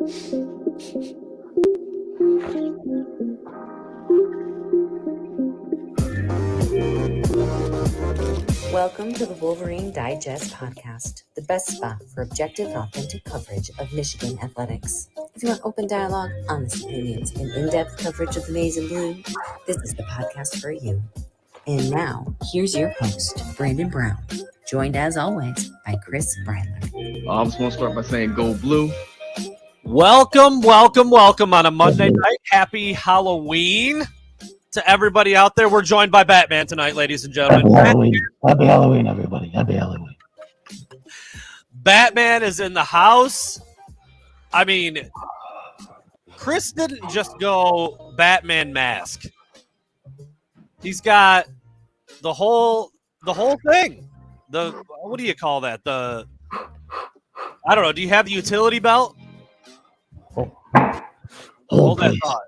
Welcome to the Wolverine Digest podcast, the best spot for objective and authentic coverage of Michigan athletics. If you want open dialogue, honest opinions, and in-depth coverage of the maize and blue, this is the podcast for you. And now, here's your host, Brandon Brown, joined as always by Chris Breiler. I just want to start by saying go blue. Welcome on a Monday night. Happy Halloween to everybody out there. We're joined by Batman tonight, ladies and gentlemen. Happy Halloween, everybody. Happy Halloween. Batman is in the house. I mean, Chris didn't just go Batman mask. He's got the whole thing. What do you call that? I don't know. Do you have the utility belt? Hold that thought.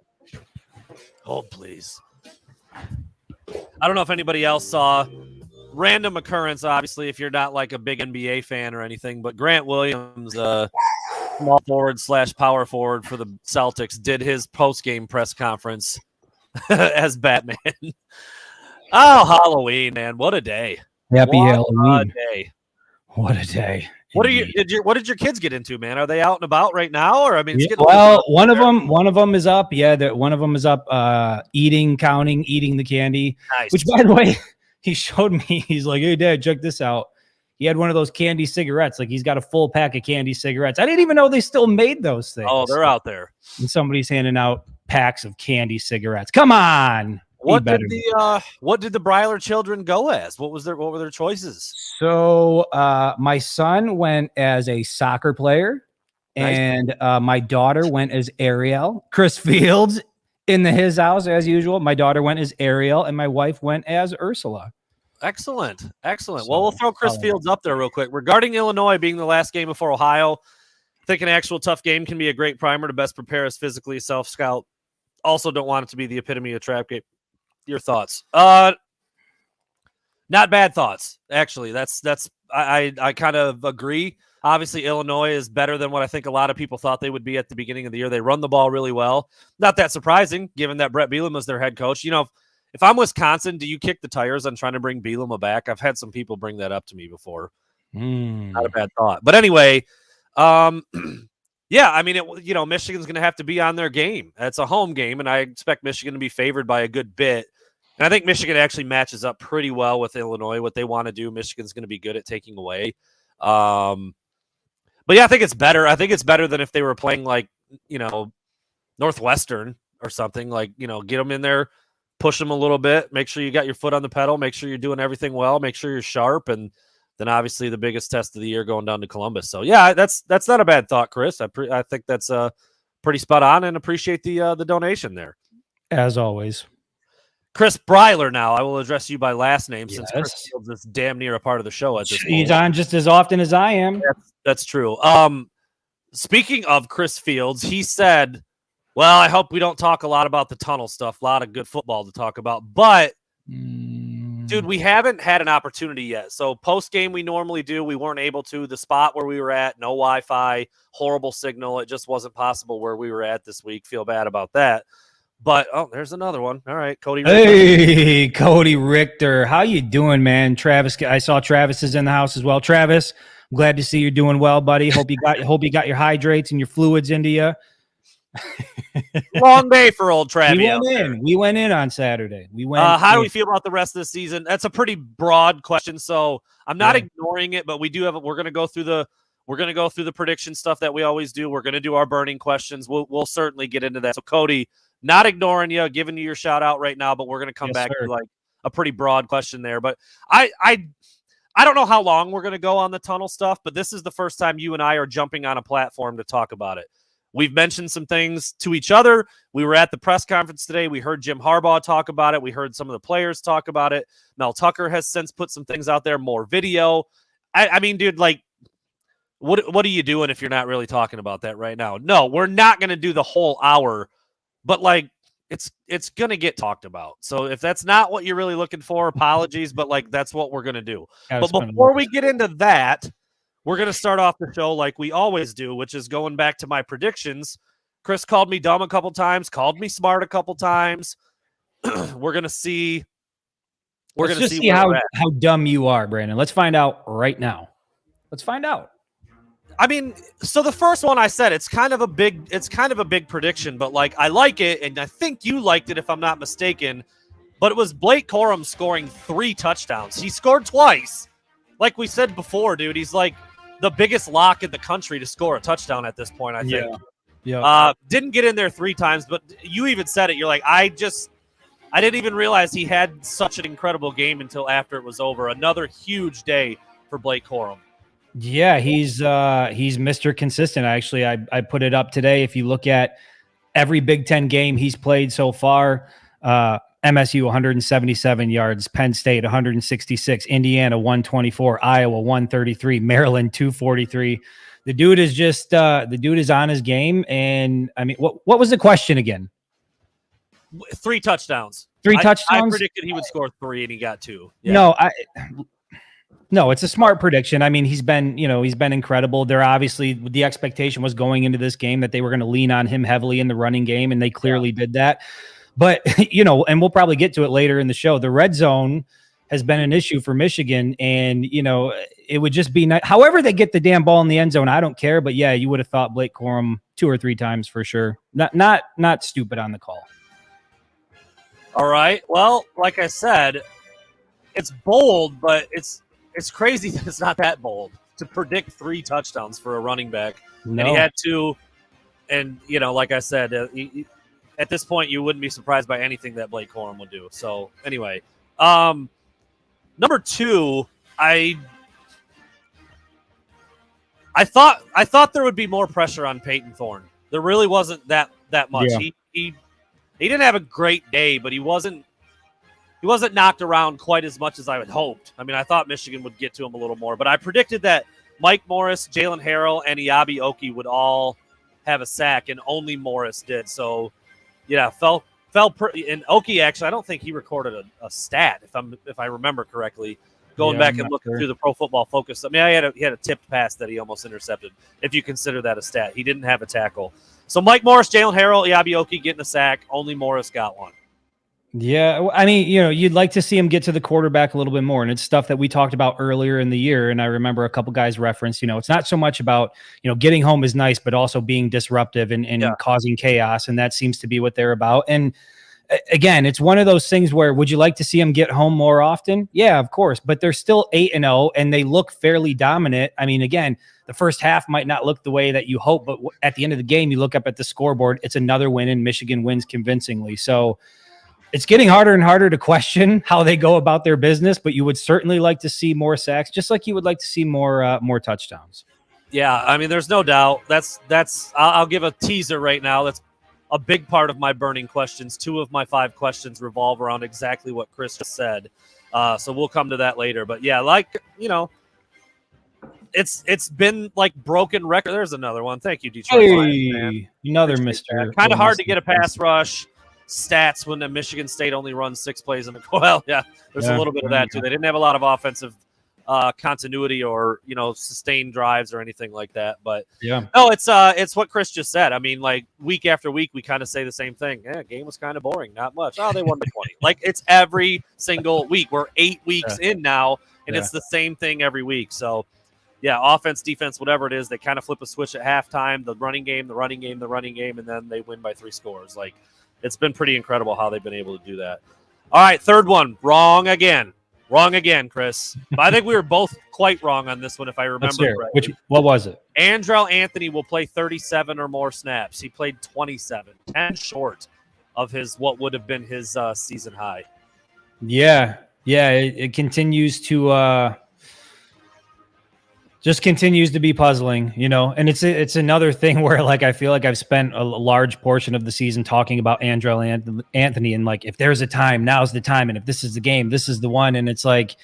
Hold, please. I don't know if anybody else saw. Random occurrence, obviously, if you're not like a big NBA fan or anything, but Grant Williams, small forward / power forward for the Celtics, did his post-game press conference as Batman. Oh, Halloween, man. What a day. Happy Halloween. What a day. What a day. What did your kids get into, man? Are they out and about right now? Or I mean, one of them is up. Yeah, one of them is up eating the candy. Nice. Which, by the way, he showed me. He's like, "Hey, Dad, check this out." He had one of those candy cigarettes. Like, he's got a full pack of candy cigarettes. I didn't even know they still made those things. Oh, they're out there. And somebody's handing out packs of candy cigarettes. Come on. What did the Breiler children go as? What were their choices? So my son went as a soccer player, nice. And my daughter went as Ariel. Chris Fields in his house as usual. My daughter went as Ariel, and my wife went as Ursula. Excellent. So, well, we'll throw Chris Fields up there real quick. Regarding Illinois being the last game before Ohio, I think an actual tough game can be a great primer to best prepare us physically, self-scout. Also don't want it to be the epitome of trap game. Your thoughts? Not bad thoughts, actually. I kind of agree. Obviously, Illinois is better than what I think a lot of people thought they would be at the beginning of the year. They run the ball really well. Not that surprising, given that Brett Bielema is their head coach. You know, if I'm Wisconsin, do you kick the tires on trying to bring Bielema back? I've had some people bring that up to me before. Not a bad thought. But anyway, yeah, I mean, Michigan's going to have to be on their game. It's a home game, and I expect Michigan to be favored by a good bit. And I think Michigan actually matches up pretty well with Illinois. What they want to do, Michigan's going to be good at taking away. But yeah, I think it's better. I think it's better than if they were playing like, Northwestern or something. Like, get them in there, push them a little bit, make sure you got your foot on the pedal, make sure you're doing everything well, make sure you're sharp, and then obviously the biggest test of the year going down to Columbus. So yeah, that's not a bad thought, Chris. I think that's pretty spot on, and appreciate the donation there. As always. Chris Breiler now. I will address you by last name, since Chris Fields is damn near a part of the show at this point. He's on just as often as I am. That's true. Speaking of Chris Fields, he said, well, I hope we don't talk a lot about the tunnel stuff. A lot of good football to talk about. But, dude, we haven't had an opportunity yet. So post-game we normally do. We weren't able to. The spot where we were at, no Wi-Fi, horrible signal. It just wasn't possible where we were at this week. Feel bad about that. But, there's another one. All right, Cody Richter. Hey, Cody Richter. How you doing, man? Travis, I saw Travis is in the house as well. Travis, I'm glad to see you're doing well, buddy. Hope you got your hydrates and your fluids into you. Long day for old Travis. We went in on Saturday. How do we feel about the rest of the season? That's a pretty broad question, so I'm not ignoring it, but we're going to go through the prediction stuff that we always do. We're going to do our burning questions. We'll certainly get into that. So, Cody, not ignoring you, giving you your shout out right now, but we're going to come back to like a pretty broad question there. But I don't know how long we're going to go on the tunnel stuff, but this is the first time you and I are jumping on a platform to talk about it. We've mentioned some things to each other. We were at the press conference today. We heard Jim Harbaugh talk about it. We heard some of the players talk about it. Mel Tucker has since put some things out there, more video. I mean, dude, like, what are you doing if you're not really talking about that right now? No, we're not going to do the whole hour, but like, it's going to get talked about. So if that's not what you're really looking for, apologies, but like, that's what we're going to do. But before we get into that, we're going to start off the show like we always do, which is going back to my predictions. Chris called me dumb a couple times, called me smart a couple times. We're going to see. We're going to see how dumb you are, Brandon. Let's find out right now. Let's find out. I mean, so the first one I said, it's kind of a big prediction, but like I like it, and I think you liked it if I'm not mistaken. But it was Blake Corum scoring 3 touchdowns. He scored twice. Like we said before, dude, he's like the biggest lock in the country to score a touchdown at this point, I think. Yeah. Didn't get in there 3 times, but you even said it. You're like, I didn't even realize he had such an incredible game until after it was over. Another huge day for Blake Corum. Yeah, he's Mr. Consistent. Actually, I put it up today. If you look at every Big Ten game he's played so far, MSU 177 yards, Penn State 166, Indiana 124, Iowa 133, Maryland 243. The dude is on his game. And I mean, what was the question again? 3 touchdowns. 3 touchdowns. I predicted he would score 3, and he got 2. Yeah. No, it's a smart prediction. I mean, he's been incredible. They're obviously, the expectation was going into this game that they were going to lean on him heavily in the running game, and they clearly did that. But, and we'll probably get to it later in the show. The red zone has been an issue for Michigan, and, it would just be nice. However they get the damn ball in the end zone, I don't care. But yeah, you would have thought Blake Corum 2 or 3 times for sure. Not stupid on the call. All right. Well, like I said, it's bold, but it's crazy that it's not that bold to predict 3 touchdowns for a running back. No. And he had 2. And, like I said, at this point, you wouldn't be surprised by anything that Blake Corum would do. So, anyway. Number 2, I thought there would be more pressure on Peyton Thorne. There really wasn't that much. Yeah. He didn't have a great day, but he wasn't knocked around quite as much as I had hoped. I mean, I thought Michigan would get to him a little more, but I predicted that Mike Morris, Jalen Harrell, and Iabi Oki would all have a sack, and only Morris did. So, yeah, fell pretty. And Oki, actually, I don't think he recorded a stat, if I remember correctly. Going back and looking through the Pro Football Focus. I mean, he had a tipped pass that he almost intercepted, if you consider that a stat. He didn't have a tackle. So Mike Morris, Jalen Harrell, Iabi Oki getting a sack. Only Morris got one. Yeah, I mean, you'd like to see him get to the quarterback a little bit more, and it's stuff that we talked about earlier in the year. And I remember a couple guys referenced, it's not so much about, getting home is nice, but also being disruptive and causing chaos, and that seems to be what they're about. And again, it's one of those things where, would you like to see him get home more often? Yeah, of course, but they're still 8-0, and they look fairly dominant. I mean, again, the first half might not look the way that you hope, but at the end of the game, you look up at the scoreboard, it's another win, and Michigan wins convincingly. So it's getting harder and harder to question how they go about their business, but you would certainly like to see more sacks, just like you would like to see more touchdowns. Yeah, I mean, there's no doubt. I'll give a teaser right now. That's a big part of my burning questions. 2 of my 5 questions revolve around exactly what Chris just said. So we'll come to that later. But yeah, it's been like broken record. There's another one. Thank you, Detroit. Hey, another Mr. Kind of hard to get a pass rush stats when the Michigan State only runs 6 plays in the well. Yeah, there's a little bit of that too. They didn't have a lot of offensive continuity or sustained drives or anything like that. But no, it's what Chris just said. I mean, like week after week, we kind of say the same thing. Yeah, game was kind of boring, not much. Oh, they won by 20. Like it's every single week. We're 8 weeks in now, and it's the same thing every week. So yeah, offense, defense, whatever it is, they kind of flip a switch at halftime. The running game, and then they win by 3 scores. Like it's been pretty incredible how they've been able to do that. All right, third one, wrong again. Wrong again, Chris. But I think we were both quite wrong on this one, if I remember correctly. What was it? Andrell Anthony will play 37 or more snaps. He played 27, 10 short of what would have been his season high. Yeah. It continues to just continues to be puzzling, and it's another thing where like I feel like I've spent a large portion of the season talking about Andrell Anthony and like if there's a time, now's the time, and if this is the game, this is the one. And it's like,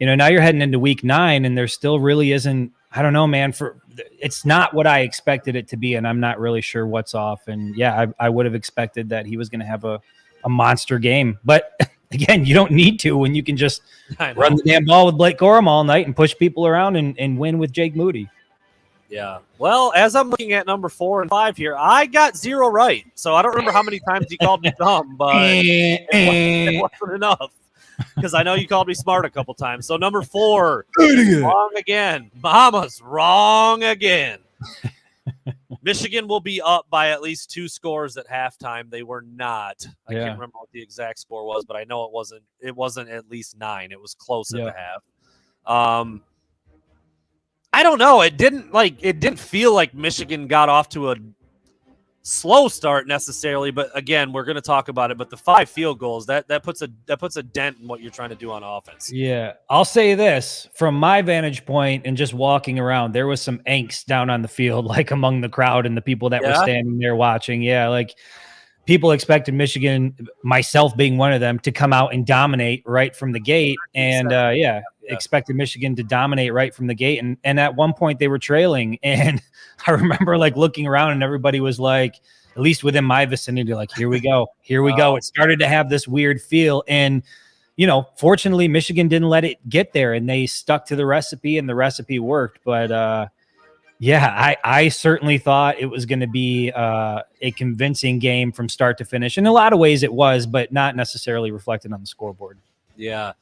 now you're heading into week 9 and there still really isn't. I don't know, man. It's not what I expected it to be, and I'm not really sure what's off. And yeah, I would have expected that he was going to have a monster game, but again, you don't need to when you can just I know. run the damn ball with Blake Corum all night and push people around and win with Jake Moody. Yeah. Well, as I'm looking at number 4 and 5 here, I got 0 right. So I don't remember how many times you called me dumb, but it wasn't enough. Because I know you called me smart a couple times. So number 4, wrong again. Mama's wrong again. Michigan will be up by at least 2 scores at halftime. They were not. I can't remember what the exact score was, but I know it wasn't. It wasn't at least 9. It was close at the half. I don't know. It didn't feel like Michigan got off to a slow start necessarily, but again, we're going to talk about it. But the 5 field goals that puts a dent in what you're trying to do on offense. Yeah, I'll say this from my vantage point and just walking around, there was some angst down on the field, like among the crowd and the people that were standing there watching. Yeah, like people expected Michigan, myself being one of them, to come out and dominate right from the gate, and expected Michigan to dominate right from the gate. And at one point they were trailing, and I remember like looking around and everybody was like, at least within my vicinity, like, here we go. It started to have this weird feel. And, fortunately Michigan didn't let it get there and they stuck to the recipe and the recipe worked. But I certainly thought it was going to be a convincing game from start to finish. In a lot of ways it was, but not necessarily reflected on the scoreboard. Yeah.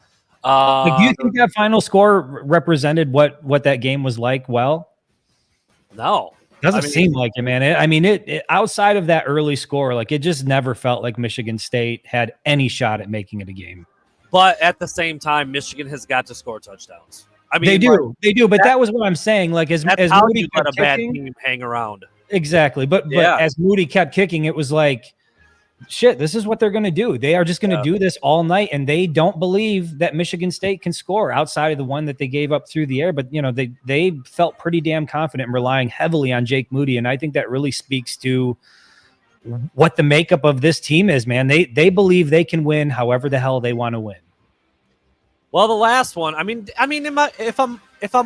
Do you think that final score represented what that game was like? Well, no, doesn't seem like it, man. It outside of that early score, like it just never felt like Michigan State had any shot at making it a game. But at the same time, Michigan has got to score touchdowns. I mean, they do. But that was what I'm saying. Like as Moody you let a bad team hang around. Exactly. But as Moody kept kicking, it was like, shit, this is what they're going to do. They are just going to do this all night, and they don't believe that Michigan State can score outside of the one that they gave up through the air. But, they felt pretty damn confident and relying heavily on Jake Moody, and I think that really speaks to what the makeup of this team is, man. They believe they can win however the hell they want to win. Well, the last one, if I'm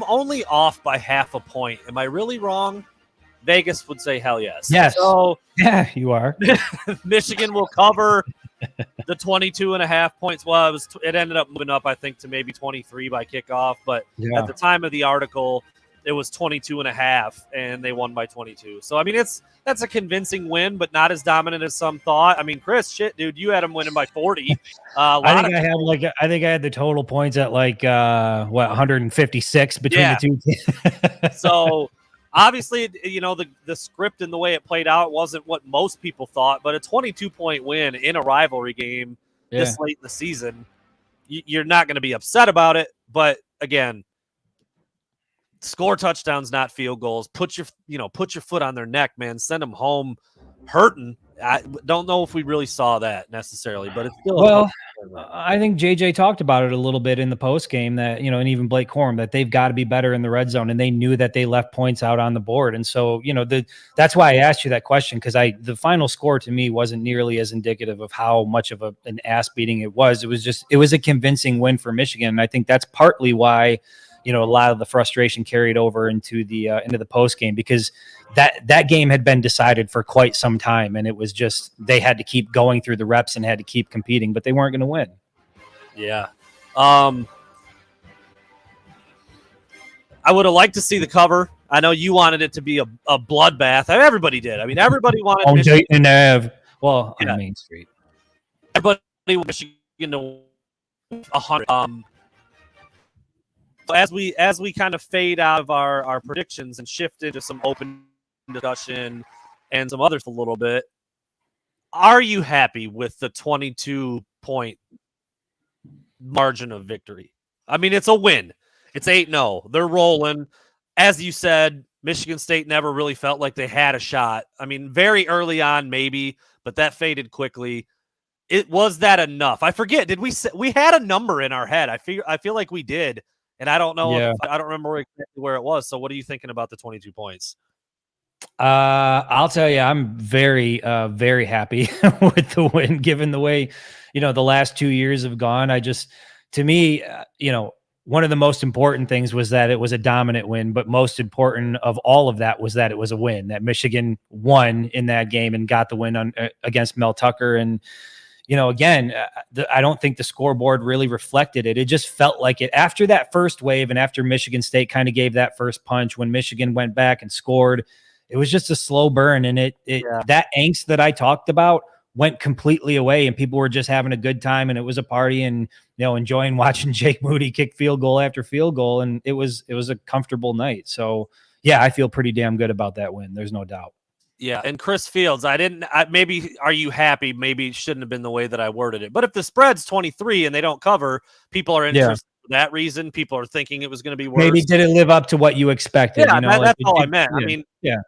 only off by half a point, am I really wrong? Vegas would say hell yes. Yes. So yeah, you are. Michigan will cover the 22.5 points. Well, it ended up moving up, I think, to maybe 23 by kickoff. But at the time of the article, it was 22.5, and they won by 22. So, that's a convincing win, but not as dominant as some thought. Chris, shit, dude, you had them winning by 40. I think I had the total points at 156 between the two teams. So, obviously, the script and the way it played out wasn't what most people thought, but a 22-point win in a rivalry game this late in the season, you're not going to be upset about it. But again, score touchdowns, not field goals. Put your foot on their neck, man. Send them home hurting. I don't know if we really saw that necessarily, but it's still I think JJ talked about it a little bit in the post game that, and even Blake Corum, that they've got to be better in the red zone, and they knew that they left points out on the board. And so, that's why I asked you that question, because the final score to me wasn't nearly as indicative of how much of an ass beating it was. It was a convincing win for Michigan. And I think that's partly why, a lot of the frustration carried over into the post game, because that game had been decided for quite some time, and it was just they had to keep going through the reps and had to keep competing, but they weren't going to win. Yeah. I would have liked to see the cover. I know you wanted it to be a bloodbath. Everybody did. Everybody wanted on Dayton Ave. Well, on Main Street. Everybody wanted Michigan to 100. As we kind of fade out of our predictions and shift into some open discussion and some others a little bit, are you happy with the 22-point margin of victory? It's a win. It's 8-0. They're rolling. As you said, Michigan State never really felt like they had a shot. Very early on, maybe, but that faded quickly. Was that enough? I forget. Did we had a number in our head? I feel like we did. And I don't know. I don't remember exactly where it was. So what are you thinking about the 22 points? I'll tell you, I'm very, very happy with the win, given the way, the last 2 years have gone. To me, one of the most important things was that it was a dominant win, but most important of all of that was that it was a win, that Michigan won in that game and got the win against Mel Tucker. And, again, I don't think the scoreboard really reflected it. It just felt like it after that first wave and after Michigan State kind of gave that first punch when Michigan went back and scored. It was just a slow burn, and that angst that I talked about went completely away, and people were just having a good time, and it was a party, and enjoying watching Jake Moody kick field goal after field goal, and it was a comfortable night. So yeah, I feel pretty damn good about that win. There's no doubt. Yeah, and Chris Fields, maybe are you happy? Maybe it shouldn't have been the way that I worded it. But if the spread's 23 and they don't cover, people are interested for that reason. People are thinking it was going to be worse. Maybe did it live up to what you expected? Yeah, that's all I meant. I mean,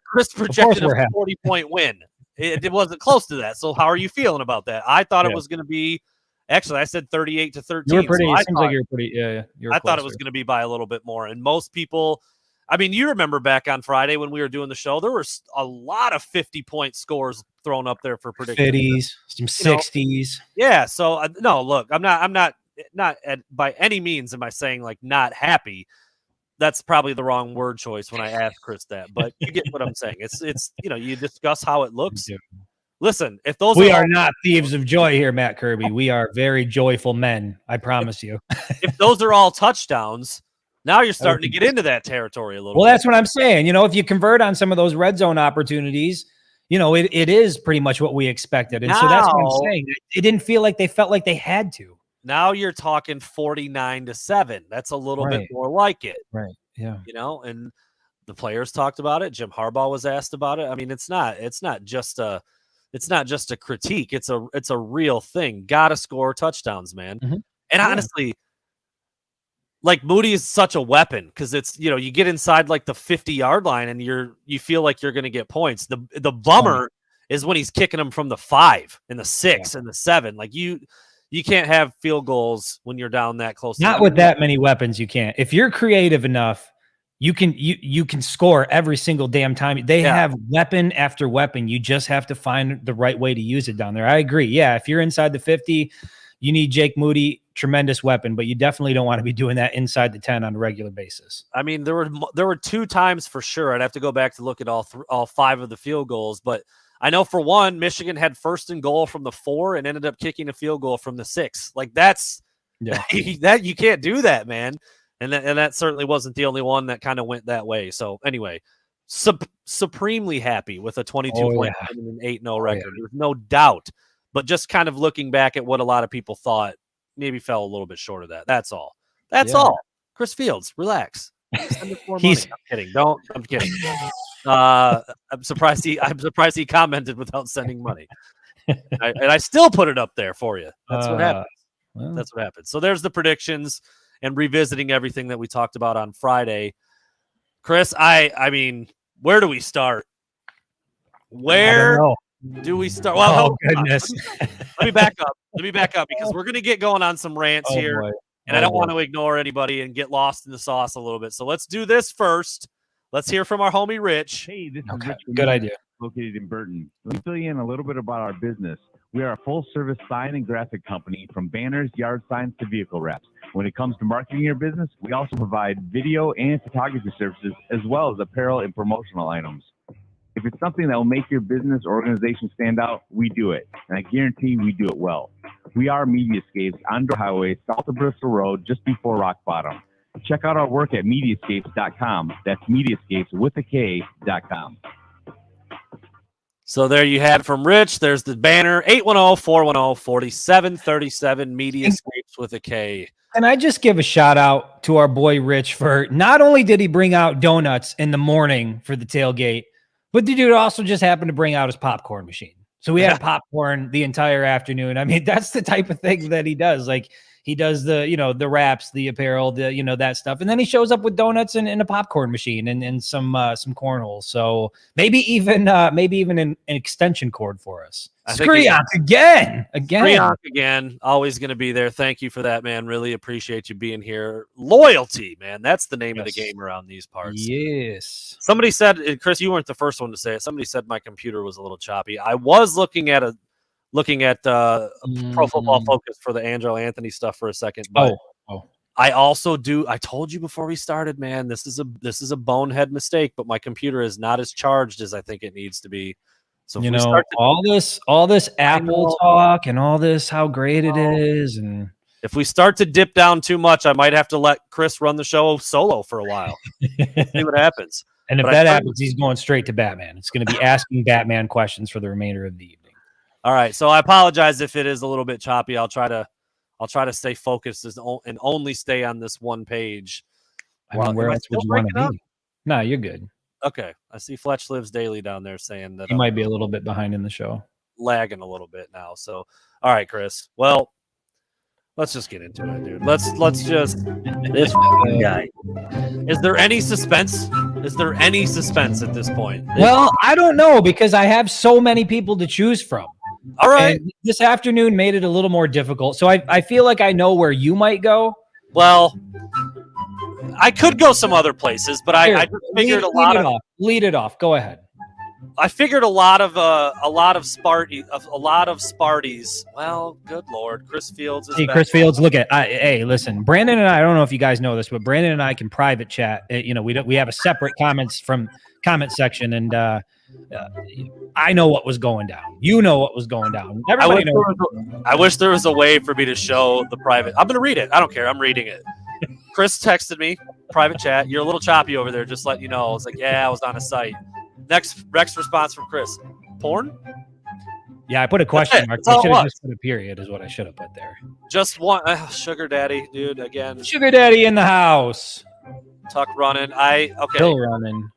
Chris projected a 40-point win. It wasn't close to that. So how are you feeling about that? I thought it was going to be. Actually, I said 38-13. You were pretty. It seems like you're pretty. Yeah. I thought it was going to be by a little bit more. And most people. I mean, you remember back on Friday when we were doing the show, there were a lot of 50-point scores thrown up there for predictions. 50s, some 60s. Yeah. So no, look, I'm not by any means am I saying like not happy. That's probably the wrong word choice when I asked Chris that, but you get what I'm saying. It's you discuss how it looks. Listen, if those we are not thieves of joy here, Matt Kirby. We are very joyful men. I promise you. If those are all touchdowns. Now you're starting to get into that territory a little bit. Well, that's what I'm saying. If you convert on some of those red zone opportunities, it is pretty much what we expected. And so that's what I'm saying. It didn't feel like they felt like they had to. Now you're talking 49-7. That's a little bit more like it. Right. Yeah. And the players talked about it. Jim Harbaugh was asked about it. I mean, it's not just a critique. It's a real thing. Gotta score touchdowns, man. Mm-hmm. And honestly, like Moody is such a weapon because it's you get inside like the 50-yard line and you feel like you're going to get points. The bummer is when he's kicking them from the 5 and the 6 and the 7. Like you can't have field goals when you're down that close. Not with that many weapons, you can't. If you're creative enough, you can score every single damn time. They have weapon after weapon. You just have to find the right way to use it down there. I agree. Yeah, if you're inside the 50. You need Jake Moody, tremendous weapon, but you definitely don't want to be doing that inside the 10 on a regular basis. I mean, there were 2 times for sure. I'd have to go back to look at all 5 of the field goals, but I know for one, Michigan had 1st and goal from the 4 and ended up kicking a field goal from the 6. Like that's that you can't do that, man. And that certainly wasn't the only one that kind of went that way. So anyway, supremely happy with a 22-point and an 8-0 record. There's no doubt. But just kind of looking back at what a lot of people thought, maybe fell a little bit short of that. That's all. That's all. Chris Fields, relax. Send us more money. I'm kidding. I'm kidding. I'm surprised he commented without sending money. And I still put it up there for you. That's what happens. Well. That's what happens. So there's the predictions and revisiting everything that we talked about on Friday. Chris, I mean, where do we start? Where do we start? Well, goodness. Let me back up because we're going to get going on some rants here. Boy. And I don't want to ignore anybody and get lost in the sauce a little bit. So let's do this first. Let's hear from our homie Rich. Hey, this is Rich. Good idea. Located in Burton. Let me fill you in a little bit about our business. We are a full-service sign and graphic company, from banners, yard signs, to vehicle wraps. When it comes to marketing your business, we also provide video and photography services, as well as apparel and promotional items. If it's something that will make your business or organization stand out, we do it. And I guarantee we do it well. We are Mediascapes on the highway, south of Bristol Road, just before Rock Bottom. Check out our work at Mediascapes.com. That's Mediascapes with a K.com. So there you had from Rich. There's the banner, 810-410-4737, Mediascapes with a K. And I just give a shout out to our boy Rich for not only did he bring out donuts in the morning for the tailgate, but the dude also just happened to bring out his popcorn machine. So we had popcorn the entire afternoon. I mean, that's the type of thing that he does. Like, he does the, the wraps, the apparel, that stuff. And then he shows up with donuts and a popcorn machine and some cornholes. So maybe even an extension cord for us. Skrionk again. Skrionk again. Always going to be there. Thank you for that, man. Really appreciate you being here. Loyalty, man. That's the name of the game around these parts. Yes. Somebody said, Chris, you weren't the first one to say it. Somebody said my computer was a little choppy. I was looking at Pro Football Focus for the Angelo Anthony stuff for a second. But I also I told you before we started, man, this is a bonehead mistake, but my computer is not as charged as I think it needs to be. So if You we know, start to, all this Apple know. talk and all this how great it is, and if we start to dip down too much, I might have to let Chris run the show solo for a while. See what happens. and if But that happens, he's going straight to Batman. It's going to be asking Batman questions for the remainder of the evening. All right, so I apologize if it is a little bit choppy. I'll try to stay focused and only stay on this one page. I mean, where am I else would still you want to breaking be? No, you're good. Okay, I see Fletch Lives Daily down there saying that You might be a little bit behind in the show. lagging a little bit now. So, all right, Chris. Well, let's just get into it, dude. Let's just This guy. Is there any suspense? Is there any suspense at this point? Well, I don't know because I have so many people to choose from. All right. And this afternoon made it a little more difficult. So I feel like I know where you might go. Well, I could go some other places, but I just figured lead it off. Go ahead. I figured a lot of Sparties. Well, good Lord, Chris Fields is back. Chris Fields. Look at hey, listen, Brandon and I don't know if you guys know this, but Brandon and I can private chat. We have a separate comment section, and I know what was going down. You know what was going down. Everybody knows. I wish there was a way for me to show the private. I'm going to read it. I don't care. I'm reading it. Chris texted me, private chat. You're a little choppy over there. Just let you know. I was like, yeah, I was on a site. Next response from Chris. Porn? Yeah, I put a question mark. I should have just put a period is what I should have put there. Just one. Sugar daddy, dude, again. Sugar daddy in the house. Tuck running. Okay. Still running.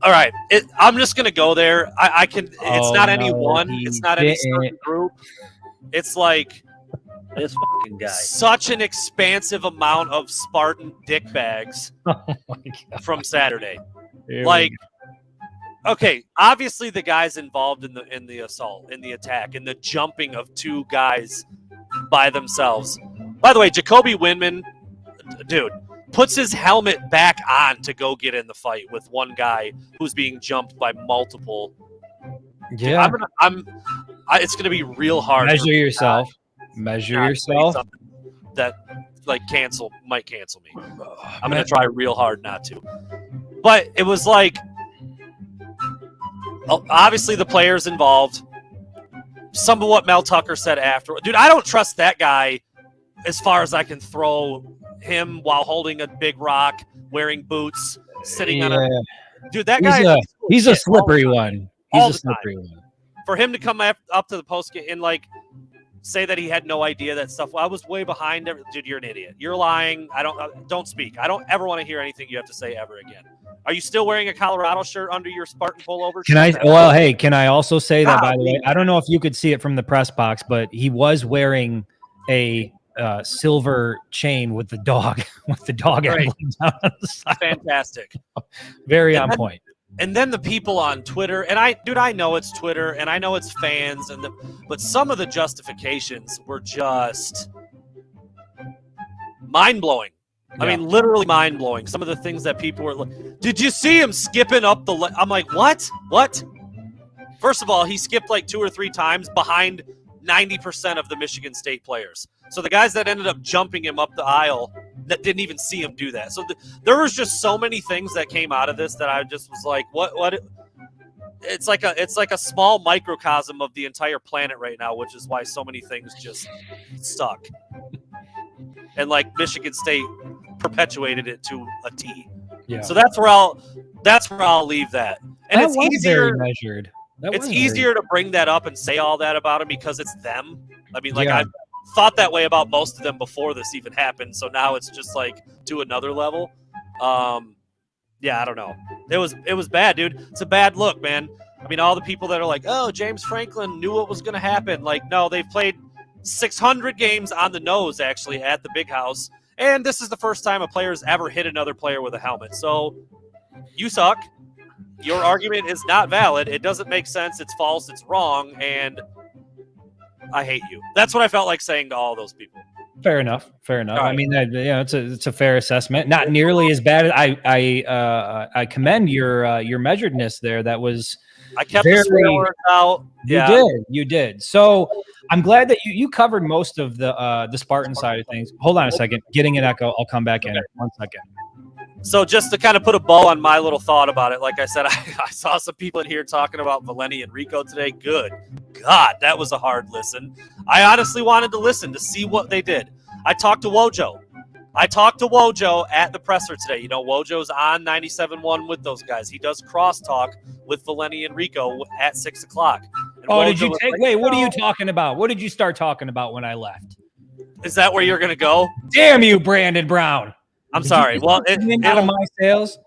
All right. I'm just going to go there. I can. It's not any one. It's not any certain group. It's like This fucking guy. such an expansive amount of Spartan dick bags Oh my God. from Saturday. Here Like, okay, obviously the guys involved in the assault, in the attack, in the jumping of two guys by themselves. By the way, Jacoby Windman, dude, puts his helmet back on to go get in the fight with one guy who's being jumped by multiple. Yeah. It's gonna be real hard. Measure yourself. Measure yourself. That might cancel me. I'm gonna try real hard not to. But it was like, obviously the players involved. Some of what Mel Tucker said after, dude, I don't trust that guy as far as I can throw him while holding a big rock, wearing boots, sitting on a. Dude, that guy. He's a slippery one. He's a slippery one. For him to come up to the post and like say that he had no idea that stuff. Well, I was way behind. Dude, you're an idiot. You're lying. Don't speak. I don't ever want to hear anything you have to say ever again. Are you still wearing a Colorado shirt under your Spartan pullover? Can I also say that, by the way, I don't know if you could see it from the press box, but he was wearing a silver chain with the dog emblem down on the side. Fantastic. Very on point. And then the people on Twitter, and I know it's Twitter and I know it's fans, but some of the justifications were just mind-blowing. Yeah. I mean, literally mind-blowing. Some of the things that people were like, did you see him skipping up the I'm like, what? First of all, he skipped like 2 or 3 times behind 90% of the Michigan State players. So the guys that ended up jumping him up the aisle that didn't even see him do that. So there was just so many things that came out of this that I just was like, what? It's like a small microcosm of the entire planet right now, which is why so many things just stuck. And like Michigan State perpetuated it to a T. Yeah. So that's where I'll leave that. And it's easier very measured. It's easier to bring that up and say all that about them because it's them. I mean, like I've thought that way about most of them before this even happened. So now it's just like to another level. Yeah, I don't know. It was bad, dude. It's a bad look, man. I mean, all the people that are like, oh, James Franklin knew what was going to happen. Like, no, they've played 600 games on the nose, actually, at the Big House. And this is the first time a player's ever hit another player with a helmet. So you suck. Your argument is not valid. It doesn't make sense. It's false. It's wrong. And I hate you. That's what I felt like saying to all those people. Fair enough. Right. I mean, it's a fair assessment. Not nearly as bad. I commend your measuredness there. That was I kept the swear words out. You did. So I'm glad that you covered most of the Spartan side of things. Hold on a second. Getting an echo. I'll come back in 1 second. So just to kind of put a bow on my little thought about it, like I said, I saw some people in here talking about Valenti and Rico today. Good God, that was a hard listen. I honestly wanted to listen to see what they did. I talked to Wojo. At the presser today. You know, Wojo's on 97.1 with those guys. He does crosstalk with Valenti and Rico at 6 o'clock. And Oh, Wojo did you was take? like, Wait, what are you "No." talking about? What did you start talking about when I left? Is that where you're going to go? Damn you, Brandon Brown. I'm sorry. Well, wind out of my sails.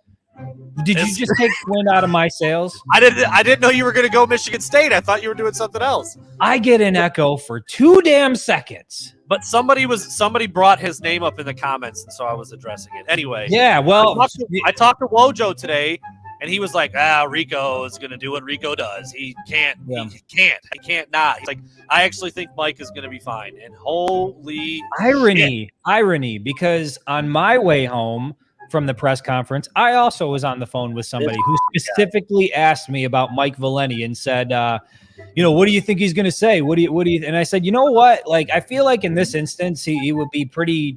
Did you just take wind out of my sails? I didn't know you were going to go Michigan State. I thought you were doing something else. I get an echo for 2 damn seconds. But somebody brought his name up in the comments, and so I was addressing it. Anyway. Yeah, well, I talked to Wojo today, and he was like, Rico is going to do what Rico does. He can't not. He's like, I actually think Mike is going to be fine. And holy irony, because on my way home from the press conference, I also was on the phone with somebody who specifically asked me about Mike Valenti and said, what do you think he's going to say? What do you? And I said, you know what? Like, I feel like in this instance, he would be pretty,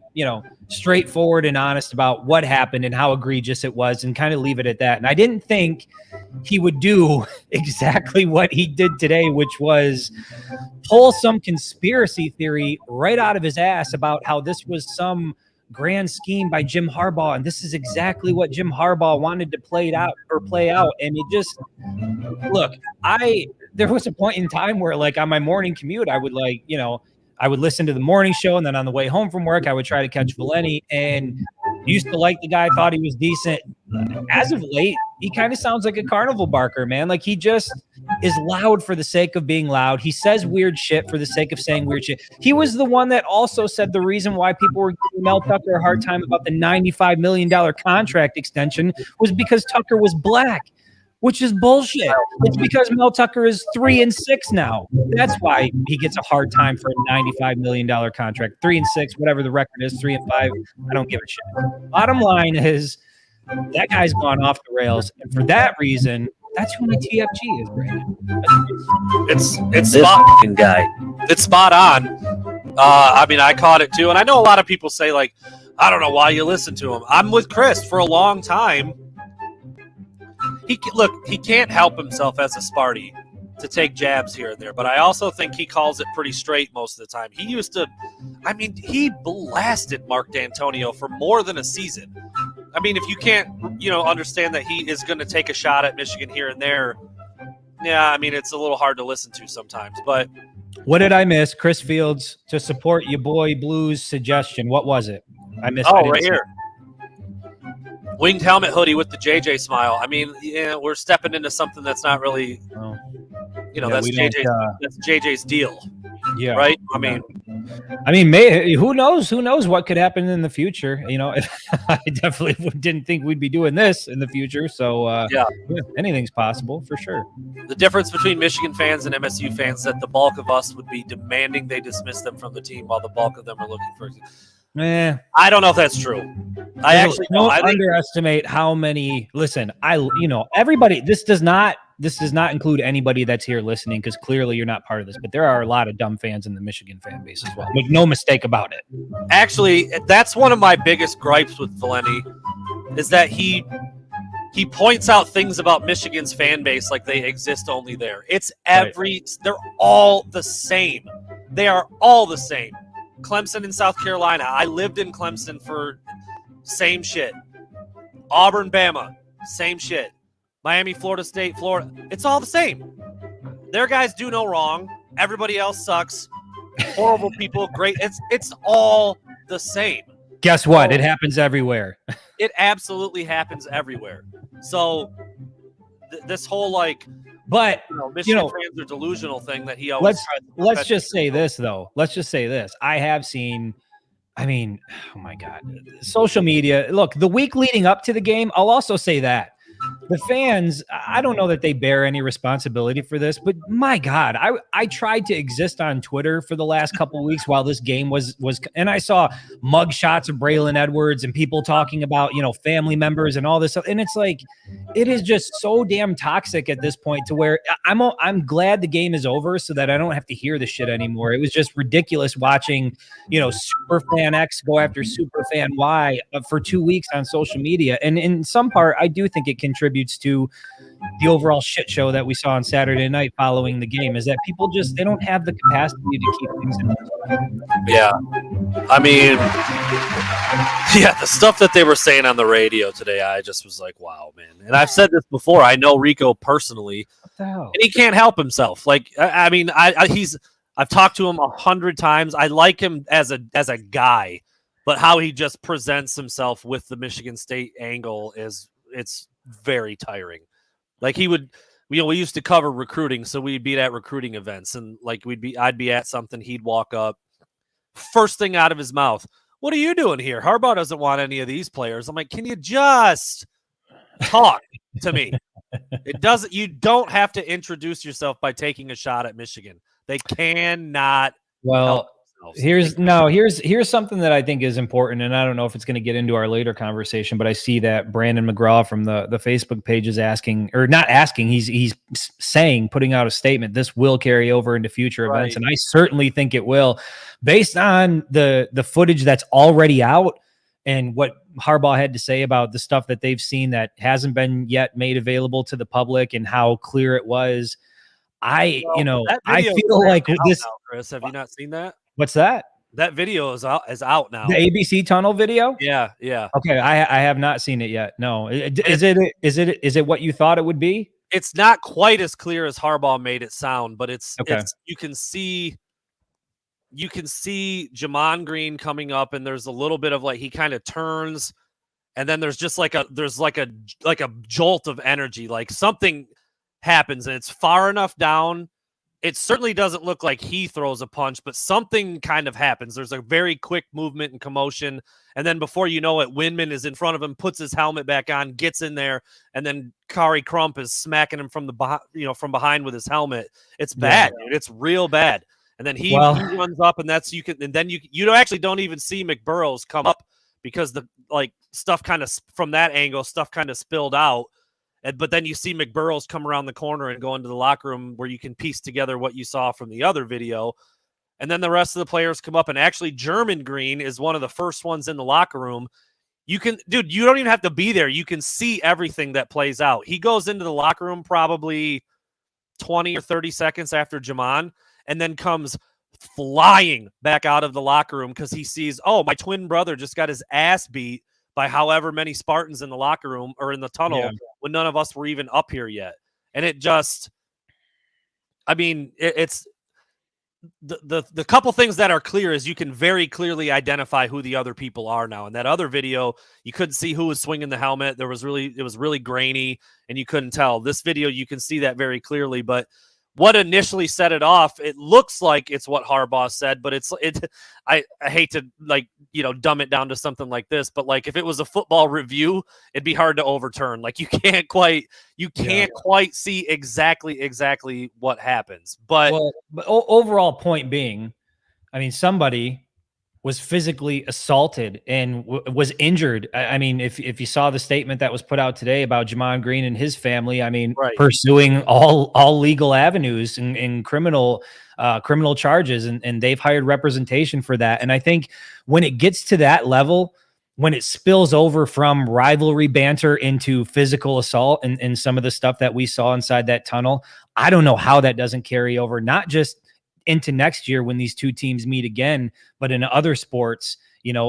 straightforward and honest about what happened and how egregious it was and kind of leave it at that. And I didn't think he would do exactly what he did today, which was pull some conspiracy theory right out of his ass about how this was some grand scheme by Jim Harbaugh, and this is exactly what Jim Harbaugh wanted to play out. And it just, look, there was a point in time where, like, on my morning commute, I would I would listen to the morning show, and then on the way home from work, I would try to catch Valenti, and used to like the guy, thought he was decent. As of late, he kind of sounds like a carnival barker, man. Like, he just is loud for the sake of being loud. He says weird shit for the sake of saying weird shit. He was the one that also said the reason why people were giving Mel Tucker a hard time about the $95 million contract extension was because Tucker was black, which is bullshit. It's because Mel Tucker is 3-6 now. That's why he gets a hard time for a $95 million contract. 3-6, whatever the record is, 3-5. I don't give a shit. Bottom line is that guy's gone off the rails, and for that reason, that's who my TFG is, Brandon. It's This spot fucking guy. It's spot on. I mean, I caught it too, and I know a lot of people say, like, I don't know why you listen to him. I'm with Chris for a long time. He can't help himself as a Sparty to take jabs here and there, but I also think he calls it pretty straight most of the time. He blasted Mark D'Antonio for more than a season. I mean, if you can't, understand that he is going to take a shot at Michigan here and there, yeah, I mean, it's a little hard to listen to sometimes. But what did I miss? Chris Fields to support your boy Blues suggestion. What was it? I missed. Oh, right here. Winged helmet hoodie with the JJ smile. I mean, yeah, we're stepping into something that's not really, that's JJ's deal. Yeah. Right. I mean, who knows? Who knows what could happen in the future? I definitely didn't think we'd be doing this in the future. So yeah, anything's possible for sure. The difference between Michigan fans and MSU fans is that the bulk of us would be demanding they dismiss them from the team, while the bulk of them are looking for. I don't know if that's true. I actually don't underestimate how many. Listen, everybody. This does not include anybody that's here listening, because clearly you're not part of this. But there are a lot of dumb fans in the Michigan fan base as well. Make no mistake about it. Actually, that's one of my biggest gripes with Valenti, is that he points out things about Michigan's fan base like they exist only there. They're all the same. They are all the same. Clemson in South Carolina. I lived in Clemson for same shit. Auburn, Bama, same shit. Miami, Florida State, Florida. It's all the same. Their guys do no wrong. Everybody else sucks. Horrible people, great. It's all the same. Guess what? It happens everywhere. It absolutely happens everywhere. So this whole Michigan fans are delusional thing that he always let's just say this though. Let's just say this. I have seen, oh my God, social media. Look, the week leading up to the game, I'll also say that the fans, I don't know that they bear any responsibility for this, but my God, I tried to exist on Twitter for the last couple of weeks while this game was, and I saw mug shots of Braylon Edwards and people talking about, family members and all this stuff. And it's like, it is just so damn toxic at this point to where I'm glad the game is over so that I don't have to hear the shit anymore. It was just ridiculous watching, Superfan X go after Superfan Y for 2 weeks on social media. And in some part, I do think it contributes to the overall shit show that we saw on Saturday night following the game, is that people just, they don't have the capacity to keep things in perspective. Yeah. I mean, yeah, the stuff that they were saying on the radio today, I just was like, wow, man. And I've said this before. I know Rico personally, and he can't help himself. Like, I mean, I've talked to him 100 times. I like him as a guy, but how he just presents himself with the Michigan State angle it's very tiring. Like he would, we used to cover recruiting, so we'd be at recruiting events, and like I'd be at something, he'd walk up, first thing out of his mouth, "What are you doing here? Harbaugh doesn't want any of these players." I'm like, can you just talk to me? You don't have to introduce yourself by taking a shot at Michigan. They cannot. Well, here's something that I think is important, and I don't know if it's going to get into our later conversation, but I see that Brandon McGraw from the Facebook page is asking, or not asking, he's saying, putting out a statement, this will carry over into future events, and I certainly think it will, based on the footage that's already out and what Harbaugh had to say about the stuff that they've seen that hasn't been yet made available to the public and how clear it was. I feel like this. Now, Chris, have you not seen that? What's that? That video is out now. The ABC tunnel video? Yeah. Okay, I have not seen it yet. No. Is it what you thought it would be? It's not quite as clear as Harbaugh made it sound, but it's you can see Jamon Green coming up, and there's a little bit of like he kind of turns, and then there's just like a jolt of energy, like something happens, and it's far enough down. It certainly doesn't look like he throws a punch, but something kind of happens. There's a very quick movement and commotion. And then before you know it, Winman is in front of him, puts his helmet back on, gets in there, and then Kari Crump is smacking him from behind with his helmet. It's bad, dude. It's real bad. And then he runs up, and you actually don't even see McBurrows come up because the stuff kind of from that angle, stuff kind of spilled out. But then you see McBurrows come around the corner and go into the locker room where you can piece together what you saw from the other video. And then the rest of the players come up, and actually German Green is one of the first ones in the locker room. You don't even have to be there. You can see everything that plays out. He goes into the locker room probably 20 or 30 seconds after Jamon, and then comes flying back out of the locker room because he sees, oh, my twin brother just got his ass beat by however many Spartans in the locker room or in the tunnel when none of us were even up here yet. And it just, I mean, it's the couple things that are clear is you can very clearly identify who the other people are now. In that other video, you couldn't see who was swinging the helmet. It was really grainy and you couldn't tell. This video, you can see that very clearly, but what initially set it off, it looks like it's what Harbaugh said, but I hate to dumb it down to something like this, but like if it was a football review, it'd be hard to overturn. Like you can't quite see exactly what happens. But overall point being, I mean, somebody was physically assaulted and was injured. I mean, if you saw the statement that was put out today about Jamon Green and his family, I mean, pursuing all legal avenues and criminal charges, and they've hired representation for that. And I think when it gets to that level, when it spills over from rivalry banter into physical assault and some of the stuff that we saw inside that tunnel, I don't know how that doesn't carry over, not just into next year when these two teams meet again, but in other sports,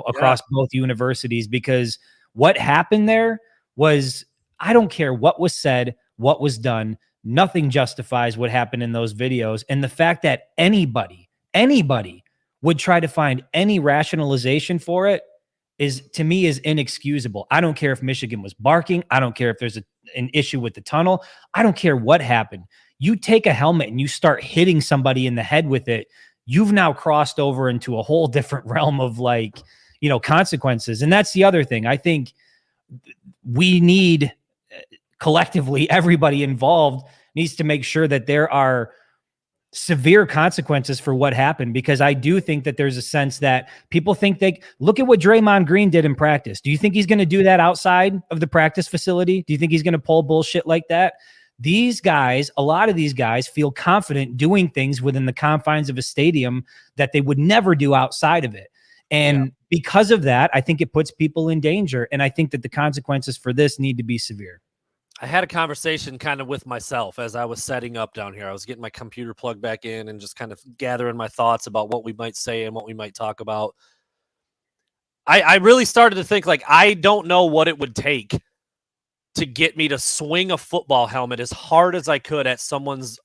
across both universities, because what happened there was, I don't care what was said, what was done, nothing justifies what happened in those videos. And the fact that anybody would try to find any rationalization for it to me is inexcusable. I don't care if Michigan was barking. I don't care if there's an issue with the tunnel. I don't care what happened. You take a helmet and you start hitting somebody in the head with it, you've now crossed over into a whole different realm of consequences. And that's the other thing. I think we need collectively, everybody involved needs to make sure that there are severe consequences for what happened, because I do think that there's a sense that people think they look at what Draymond Green did in practice. Do you think he's going to do that outside of the practice facility? Do you think he's going to pull bullshit like that? These guys, a lot of these guys feel confident doing things within the confines of a stadium that they would never do outside of it. And because of that, I think it puts people in danger. And I think that the consequences for this need to be severe. I had a conversation kind of with myself as I was setting up down here. I was getting my computer plugged back in and just kind of gathering my thoughts about what we might say and what we might talk about. I really started to think, like, I don't know what it would take to get me to swing a football helmet as hard as I could at someone's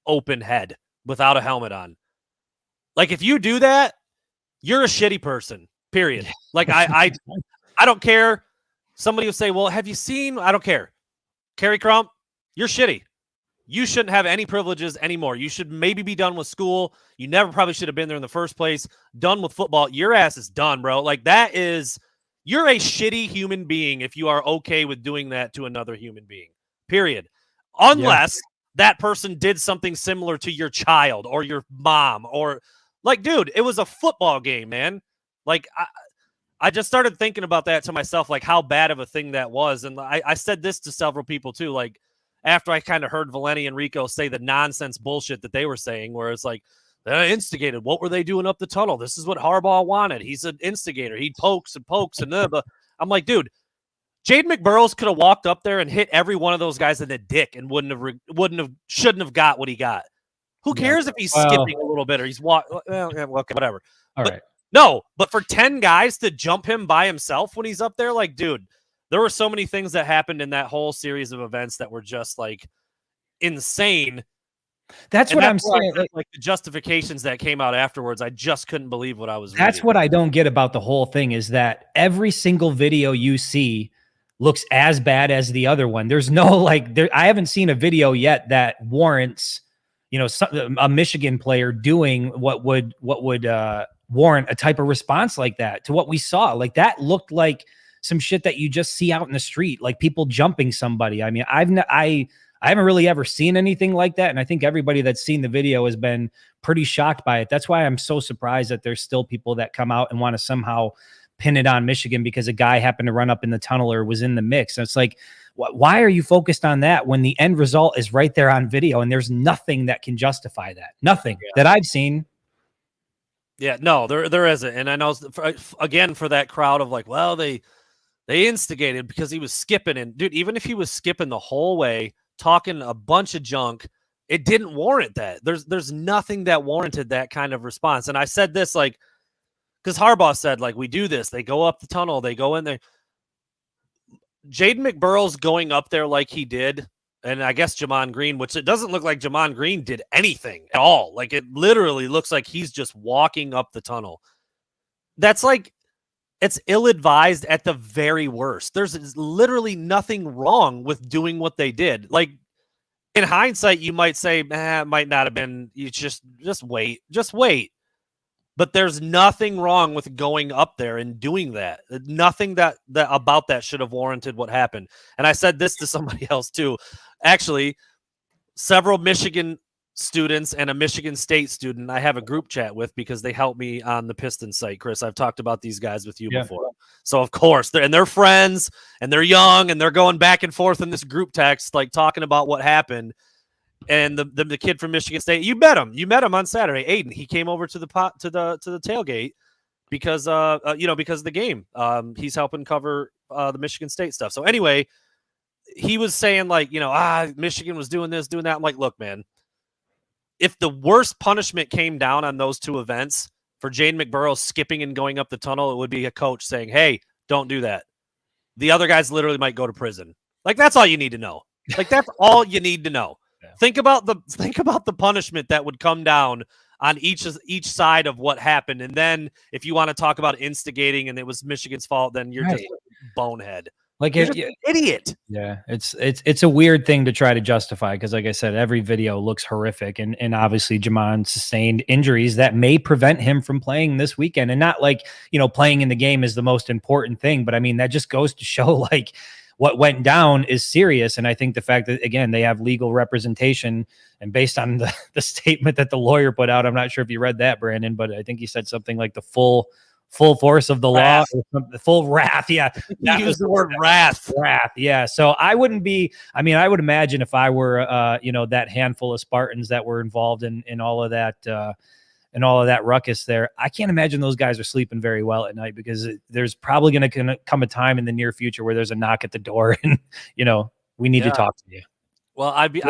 open head without a helmet on. Like, if you do that, you're a shitty person, period. Like, I don't care. Somebody will say, well, have you seen, I don't care. Kerry Crump, you're shitty. You shouldn't have any privileges anymore. You should maybe be done with school. You never probably should have been there in the first place. Done with football. Your ass is done, bro. Like, that is, you're a shitty human being if you are okay with doing that to another human being, period. Unless that person did something similar to your child or your mom, or like, dude, it was a football game, man. Like, I just started thinking about that to myself, like how bad of a thing that was. And I said this to several people too, like after I kind of heard Valenti and Rico say the nonsense bullshit that they were saying, where it's like, they instigated. What were they doing up the tunnel? This is what Harbaugh wanted. He's an instigator. He pokes and pokes. And but I'm like, dude, Jade McBurrows could have walked up there and hit every one of those guys in the dick and shouldn't have got what he got. Who cares if he's skipping a little bit or he's walking? Well, okay, whatever. All right. No, but for 10 guys to jump him by himself when he's up there, like, dude, there were so many things that happened in that whole series of events that were just like insane. That's what I'm saying. Like the justifications that came out afterwards, I just couldn't believe what I was reading. That's what I don't get about the whole thing, is that every single video you see looks as bad as the other one. There's no, like, I haven't seen a video yet that warrants, a Michigan player doing what would warrant a type of response like that to what we saw. Like, that looked like some shit that you just see out in the street, like people jumping somebody. I mean, I haven't really ever seen anything like that. And I think everybody that's seen the video has been pretty shocked by it. That's why I'm so surprised that there's still people that come out and want to somehow pin it on Michigan because a guy happened to run up in the tunnel or was in the mix. And it's like, why are you focused on that when the end result is right there on video and there's nothing that can justify that? Nothing that I've seen. Yeah, no, there isn't. And I know, again, for that crowd of like, well, they instigated because he was skipping. And dude, even if he was skipping the whole way, talking a bunch of junk, it didn't warrant that. There's nothing that warranted that kind of response. And I said this, like, because Harbaugh said, like, we do this. They go up the tunnel. They go in there. Jaden McBurrows going up there like he did, and I guess Jamon Green, which it doesn't look like Jamon Green did anything at all. Like, it literally looks like he's just walking up the tunnel. That's like, it's ill-advised at the very worst. There's literally nothing wrong with doing what they did. Like, in hindsight, you might say, it might not have been, you just wait. But there's nothing wrong with going up there and doing that. Nothing that about that should have warranted what happened. And I said this to somebody else too. Actually, several Michigan students and a Michigan State student I have a group chat with because they help me on the Pistons site. Chris, I've talked about these guys with you before. So of course, they're friends and they're young and they're going back and forth in this group text, like talking about what happened. And the kid from Michigan State, you met him on Saturday, Aiden. He came over to the tailgate because because of the game. He's helping cover the Michigan State stuff. So anyway, he was saying, like, Michigan was doing this, doing that. I'm like, look, man, if the worst punishment came down on those two events for Jaden McBurrow skipping and going up the tunnel, it would be a coach saying, hey, don't do that. The other guys literally might go to prison. Like, that's all you need to know. Like, that's all you need to know. Yeah. Think about the punishment that would come down on each side of what happened. And then if you want to talk about instigating and it was Michigan's fault, then you're just a bonehead. Like, you're just an idiot. Yeah, it's a weird thing to try to justify because, like I said, every video looks horrific, and obviously Jamon sustained injuries that may prevent him from playing this weekend. And not like, playing in the game is the most important thing, but I mean, that just goes to show, like, what went down is serious. And I think the fact that, again, they have legal representation, and based on the statement that the lawyer put out, I'm not sure if you read that, Brandon, but I think he said something like the full force of the law, the full wrath. Yeah. That was the word wrath. Wrath. Yeah. So I wouldn't be, I mean, I would imagine if I were, that handful of Spartans that were involved in all of that, and all of that ruckus there, I can't imagine those guys are sleeping very well at night, because there's probably going to come a time in the near future where there's a knock at the door and, we need to talk to you. Well, I'd be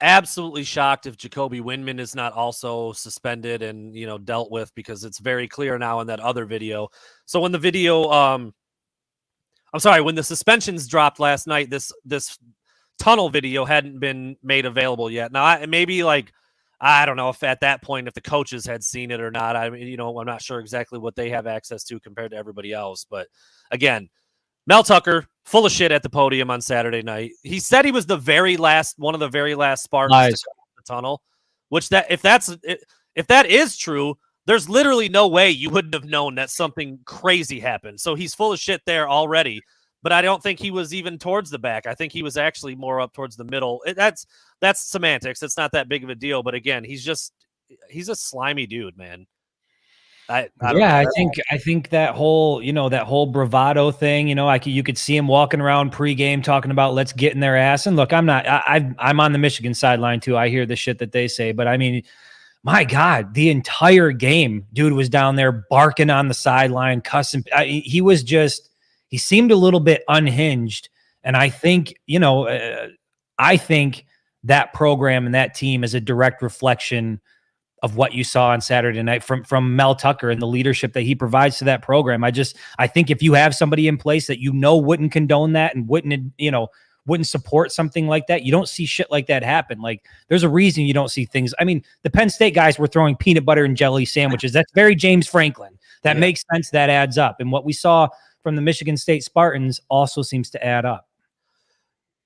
absolutely shocked if Jacoby Windman is not also suspended and, dealt with, because it's very clear now in that other video. So when the video, when the suspensions dropped last night, this tunnel video hadn't been made available yet. Now, I don't know if at that point, if the coaches had seen it or not. I mean, I'm not sure exactly what they have access to compared to everybody else. But again, Mel Tucker, full of shit at the podium on Saturday night. He said he was one of the very last Spartans to come the tunnel, which if that is true, there's literally no way you wouldn't have known that something crazy happened. So he's full of shit there already. But I don't think he was even towards the back. I think he was actually more up towards the middle. That's semantics. It's not that big of a deal. But again, he's a slimy dude, man. I think that whole bravado thing, you could see him walking around pregame talking about let's get in their ass. And look, I'm on the Michigan sideline too. I hear the shit that they say, but I mean, my God, the entire game, dude was down there barking on the sideline, cussing. He seemed a little bit unhinged. And I think, that program and that team is a direct reflection of what you saw on Saturday night from Mel Tucker and the leadership that he provides to that program. I think if you have somebody in place that wouldn't condone that and wouldn't support something like that, you don't see shit like that happen. Like, there's a reason you don't see things. I mean, the Penn State guys were throwing peanut butter and jelly sandwiches. That's very James Franklin. That makes sense. That adds up. And what we saw from the Michigan State Spartans also seems to add up.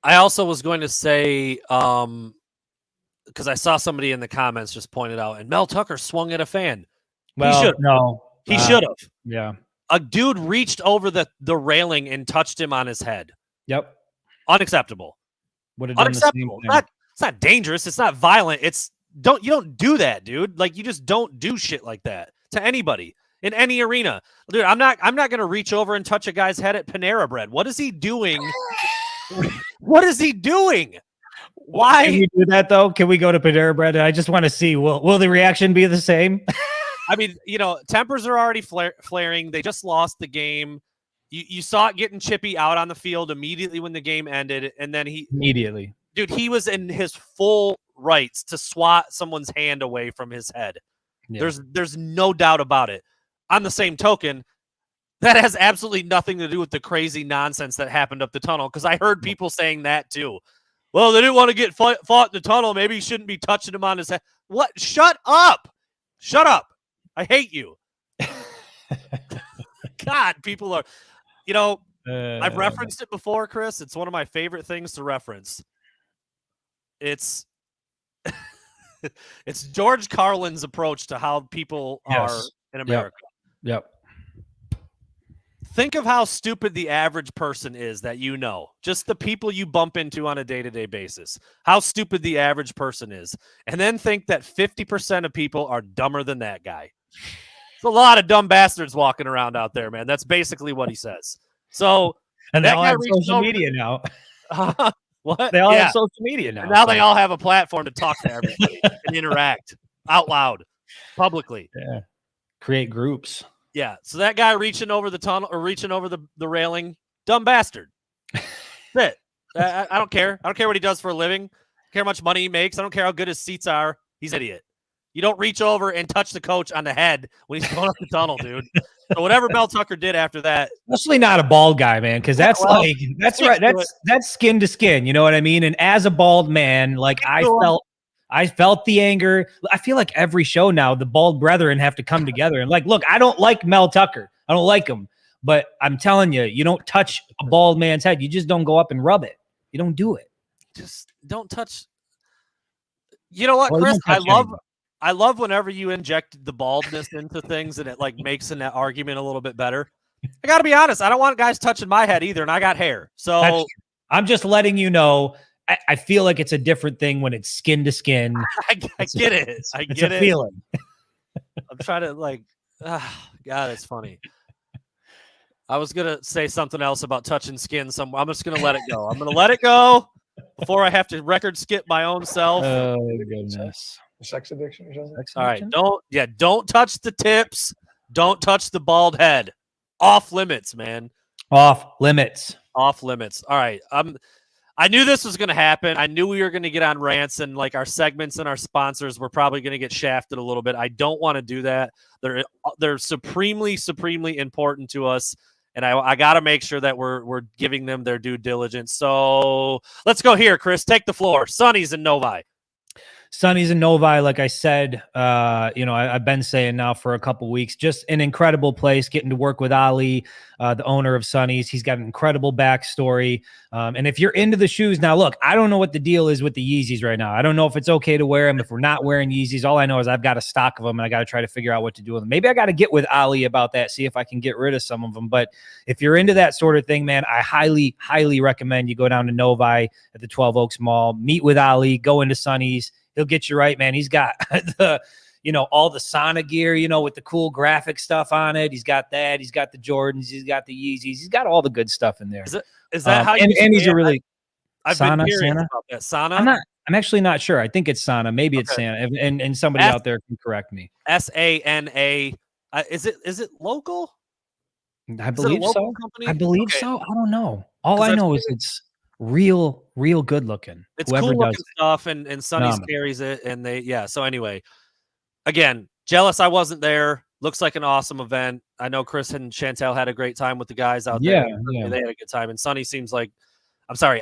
I also was going to say, because I saw somebody in the comments just pointed out, and Mel Tucker swung at a fan. Well, he should have. Yeah. A dude reached over the railing and touched him on his head. Yep. Unacceptable. Unacceptable. It's not dangerous. It's not violent. You don't do that, dude. Like, you just don't do shit like that to anybody in any arena. Dude, I'm not going to reach over and touch a guy's head at Panera Bread. What is he doing? What is he doing? Why? Can you do that, though? Can we go to Panera Bread? I just want to see, will the reaction be the same? I mean, tempers are already flaring. They just lost the game. You saw it getting chippy out on the field immediately when the game ended. And then he was in his full rights to swat someone's hand away from his head. Yeah. There's no doubt about it. On the same token, that has absolutely nothing to do with the crazy nonsense that happened up the tunnel, because I heard people saying that too. Well, they didn't want to get fought in the tunnel. Maybe he shouldn't be touching him on his head. What? Shut up. Shut up. I hate you. God, people are, I've referenced it before, Chris. It's one of my favorite things to reference. It's George Carlin's approach to how people are in America. Yep. Think of how stupid the average person is that just the people you bump into on a day-to-day basis, how stupid the average person is. And then think that 50% of people are dumber than that guy. There's a lot of dumb bastards walking around out there, man. That's basically what he says. So, and they all have social media now. What? They all have social media now. And now they all have a platform to talk to everybody and interact out loud, publicly. Yeah. Create groups. Yeah. So that guy reaching over the tunnel or reaching over the railing, dumb bastard. That's it. I don't care. I don't care what he does for a living. I don't care how much money he makes. I don't care how good his seats are. He's an idiot. You don't reach over and touch the coach on the head when he's going up the tunnel, dude. So whatever Mel Tucker did after that, especially not a bald guy, man, because that's right. That's skin to skin. You know what I mean? And as a bald man, like I felt the anger. I feel like every show now, the bald brethren have to come together and look, I don't like Mel Tucker. I don't like him, but I'm telling you, you don't touch a bald man's head. You just don't go up and rub it. You don't do it. Just don't touch. You know what, Chris? I love whenever you inject the baldness into things and it makes an argument a little bit better. I got to be honest. I don't want guys touching my head either, and I got hair. So That's true. I'm just letting you know. I feel like it's a different thing when it's skin to skin. I get it. I It's get a it. feeling. I'm trying to God, it's funny. I was gonna say something else about touching skin. I'm just gonna let it go. I'm gonna let it go before I have to record skip my own self. Oh goodness. Sex addiction or something? Sex All right, addiction? don't touch the tips. Don't touch the bald head. Off limits, man. Off limits. Off limits. All right. I knew this was going to happen. I knew we were going to get on rants, and like our segments and our sponsors were probably going to get shafted a little bit. I don't want to do that. They're supremely important to us, and I got to make sure that we're giving them their due diligence. So let's go here, Chris. Take the floor. Sonny's in Novi. Sonny's in Novi, like I said, I've been saying now for a couple weeks, just an incredible place, getting to work with Ali, the owner of Sonny's. He's got an incredible backstory. And if you're into the shoes, now look, I don't know what the deal is with the Yeezys right now. I don't know if it's okay to wear them. If we're not wearing Yeezys, all I know is I've got a stock of them and I got to try to figure out what to do with them. Maybe I got to get with Ali about that, see if I can get rid of some of them. But if you're into that sort of thing, man, I highly recommend you go down to Novi at the 12 Oaks Mall, meet with Ali, go into Sonny's. He'll get you right, man. He's got all the Sana gear, with the cool graphic stuff on it. He's got that. He's got the Jordans. He's got the Yeezys. He's got all the good stuff in there. Is that how you and he's a really I've Sana, been hearing Sana? about that. Sana? I'm actually not sure. I think it's Sana. Maybe it's Sana. And somebody out there can correct me. SANA. Is it local? I believe so. Company? I believe so. I don't know. All I know is it's real good looking. It's Whoever cool looking does stuff, and Sonny's carries it, and so anyway, again, jealous I wasn't there. Looks like an awesome event. I know Chris and Chantel had a great time with the guys out there. Yeah. They had a good time, and Sonny seems like,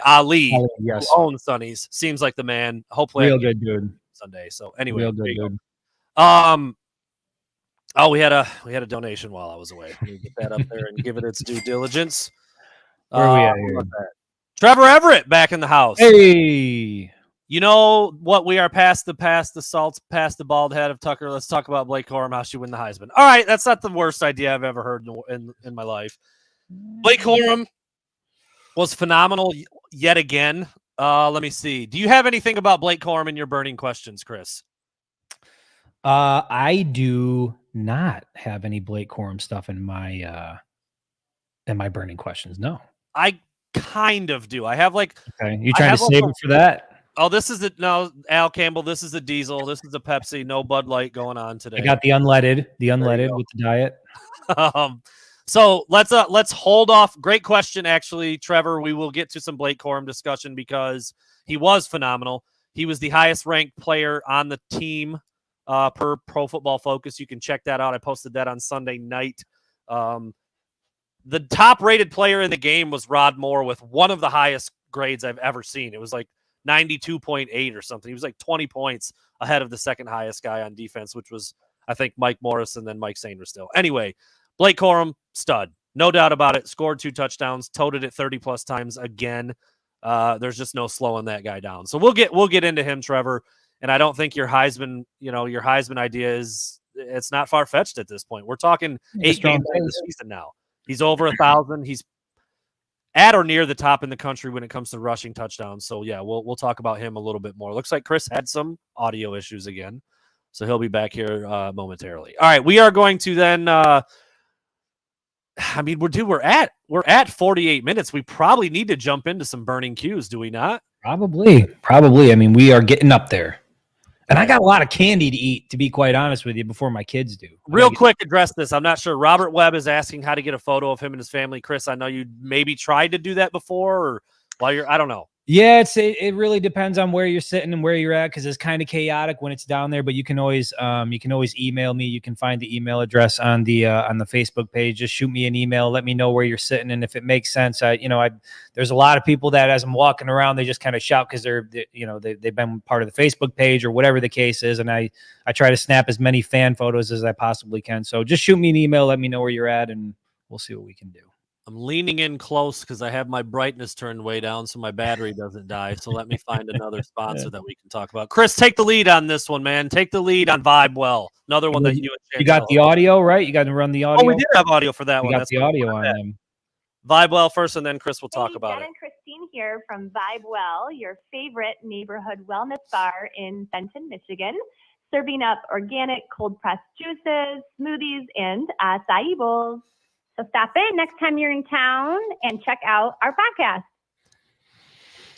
Ali, yes, who owns Sonny's, seems like the man. Hopefully, real good dude. Sunday. So anyway, Real good dude. Oh, we had a donation while I was away. Let me get that up there and give it its due diligence. Where are we at here? Trevor Everett back in the house. Hey, you know what? We are past the salts, past the bald head of Tucker. Let's talk about Blake Corum. How she win the Heisman? All right, that's not the worst idea I've ever heard in my life. Blake Corum was phenomenal yet again. Let me see. Do you have anything about Blake Corum in your burning questions, Chris? I do not have any Blake Corum stuff in my burning questions. No, I kind of do. I have okay. You trying to save it for that? Oh, this is Al Campbell. This is a diesel. This is a Pepsi. No Bud Light going on today. I got the unleaded with the diet. So let's hold off. Great question, actually, Trevor. We will get to some Blake Corum discussion because he was phenomenal. He was the highest ranked player on the team per Pro Football Focus. You can check that out. I posted that on Sunday night. The top rated player in the game was Rod Moore with one of the highest grades I've ever seen. It was like 92.8 or something. He was like 20 points ahead of the second highest guy on defense, which was, I think, Mike Morris and then Mike Sainer still. Anyway, Blake Corum, stud. No doubt about it. Scored 2 touchdowns, toted it 30-plus times again. There's just no slowing that guy down. So we'll get into him, Trevor. And I don't think your Heisman idea it's not far-fetched at this point. We're talking 8 games into the season now. He's over 1,000. He's at or near the top in the country when it comes to rushing touchdowns. So yeah, we'll talk about him a little bit more. Looks like Chris had some audio issues again, so he'll be back here momentarily. All right, we are going to then. We're at 48 minutes. We probably need to jump into some burning cues, do we not? Probably. I mean, we are getting up there. And I got a lot of candy to eat, to be quite honest with you, before my kids do. Real quick, address this. I'm not sure. Robert Webb is asking how to get a photo of him and his family. Chris, I know you maybe tried to do that before, or I don't know. Yeah, it really depends on where you're sitting and where you're at, because it's kind of chaotic when it's down there. But you can always email me. You can find the email address on the Facebook page. Just shoot me an email. Let me know where you're sitting, and if it makes sense, there's a lot of people that as I'm walking around, they just kind of shout because they've been part of the Facebook page or whatever the case is, and I try to snap as many fan photos as I possibly can. So just shoot me an email. Let me know where you're at, and we'll see what we can do. I'm leaning in close because I have my brightness turned way down so my battery doesn't die. So let me find another sponsor that we can talk about. Chris, take the lead on this one, man. Take the lead on Vibe Well. Another one that you got the audio, right? You got to run the audio. Oh, we did have audio for that you one. Got That's the audio on them. Vibe Well first, and then Chris will talk about Jen it. and Christine here from Vibe Well, your favorite neighborhood wellness bar in Benton, Michigan, serving up organic cold-pressed juices, smoothies, and acai bowls. So stop in next time you're in town and check out our podcast.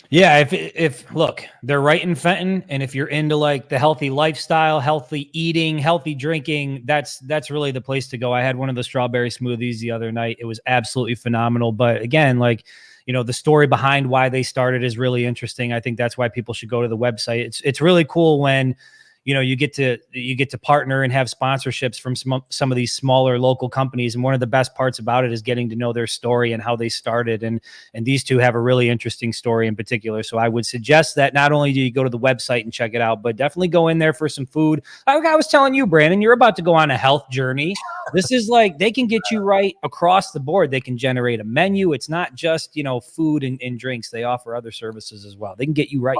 Yeah, if look, they're right in Fenton, and if you're into like the healthy lifestyle, healthy eating, healthy drinking, that's really the place to go. I had one of the strawberry smoothies the other night. It was absolutely phenomenal. But again, like, you know, the story behind why they started is really interesting. I think that's why people should go to the website. It's really cool when, you know, you get to partner and have sponsorships from some of these smaller local companies. And one of the best parts about it is getting to know their story and how they started. And these two have a really interesting story in particular. So I would suggest that not only do you go to the website and check it out, but definitely go in there for some food. Like I was telling you, Brandon, you're about to go on a health journey. This is like, they can get you right across the board. They can generate a menu. It's not just, you know, food and drinks. They offer other services as well. They can get you right.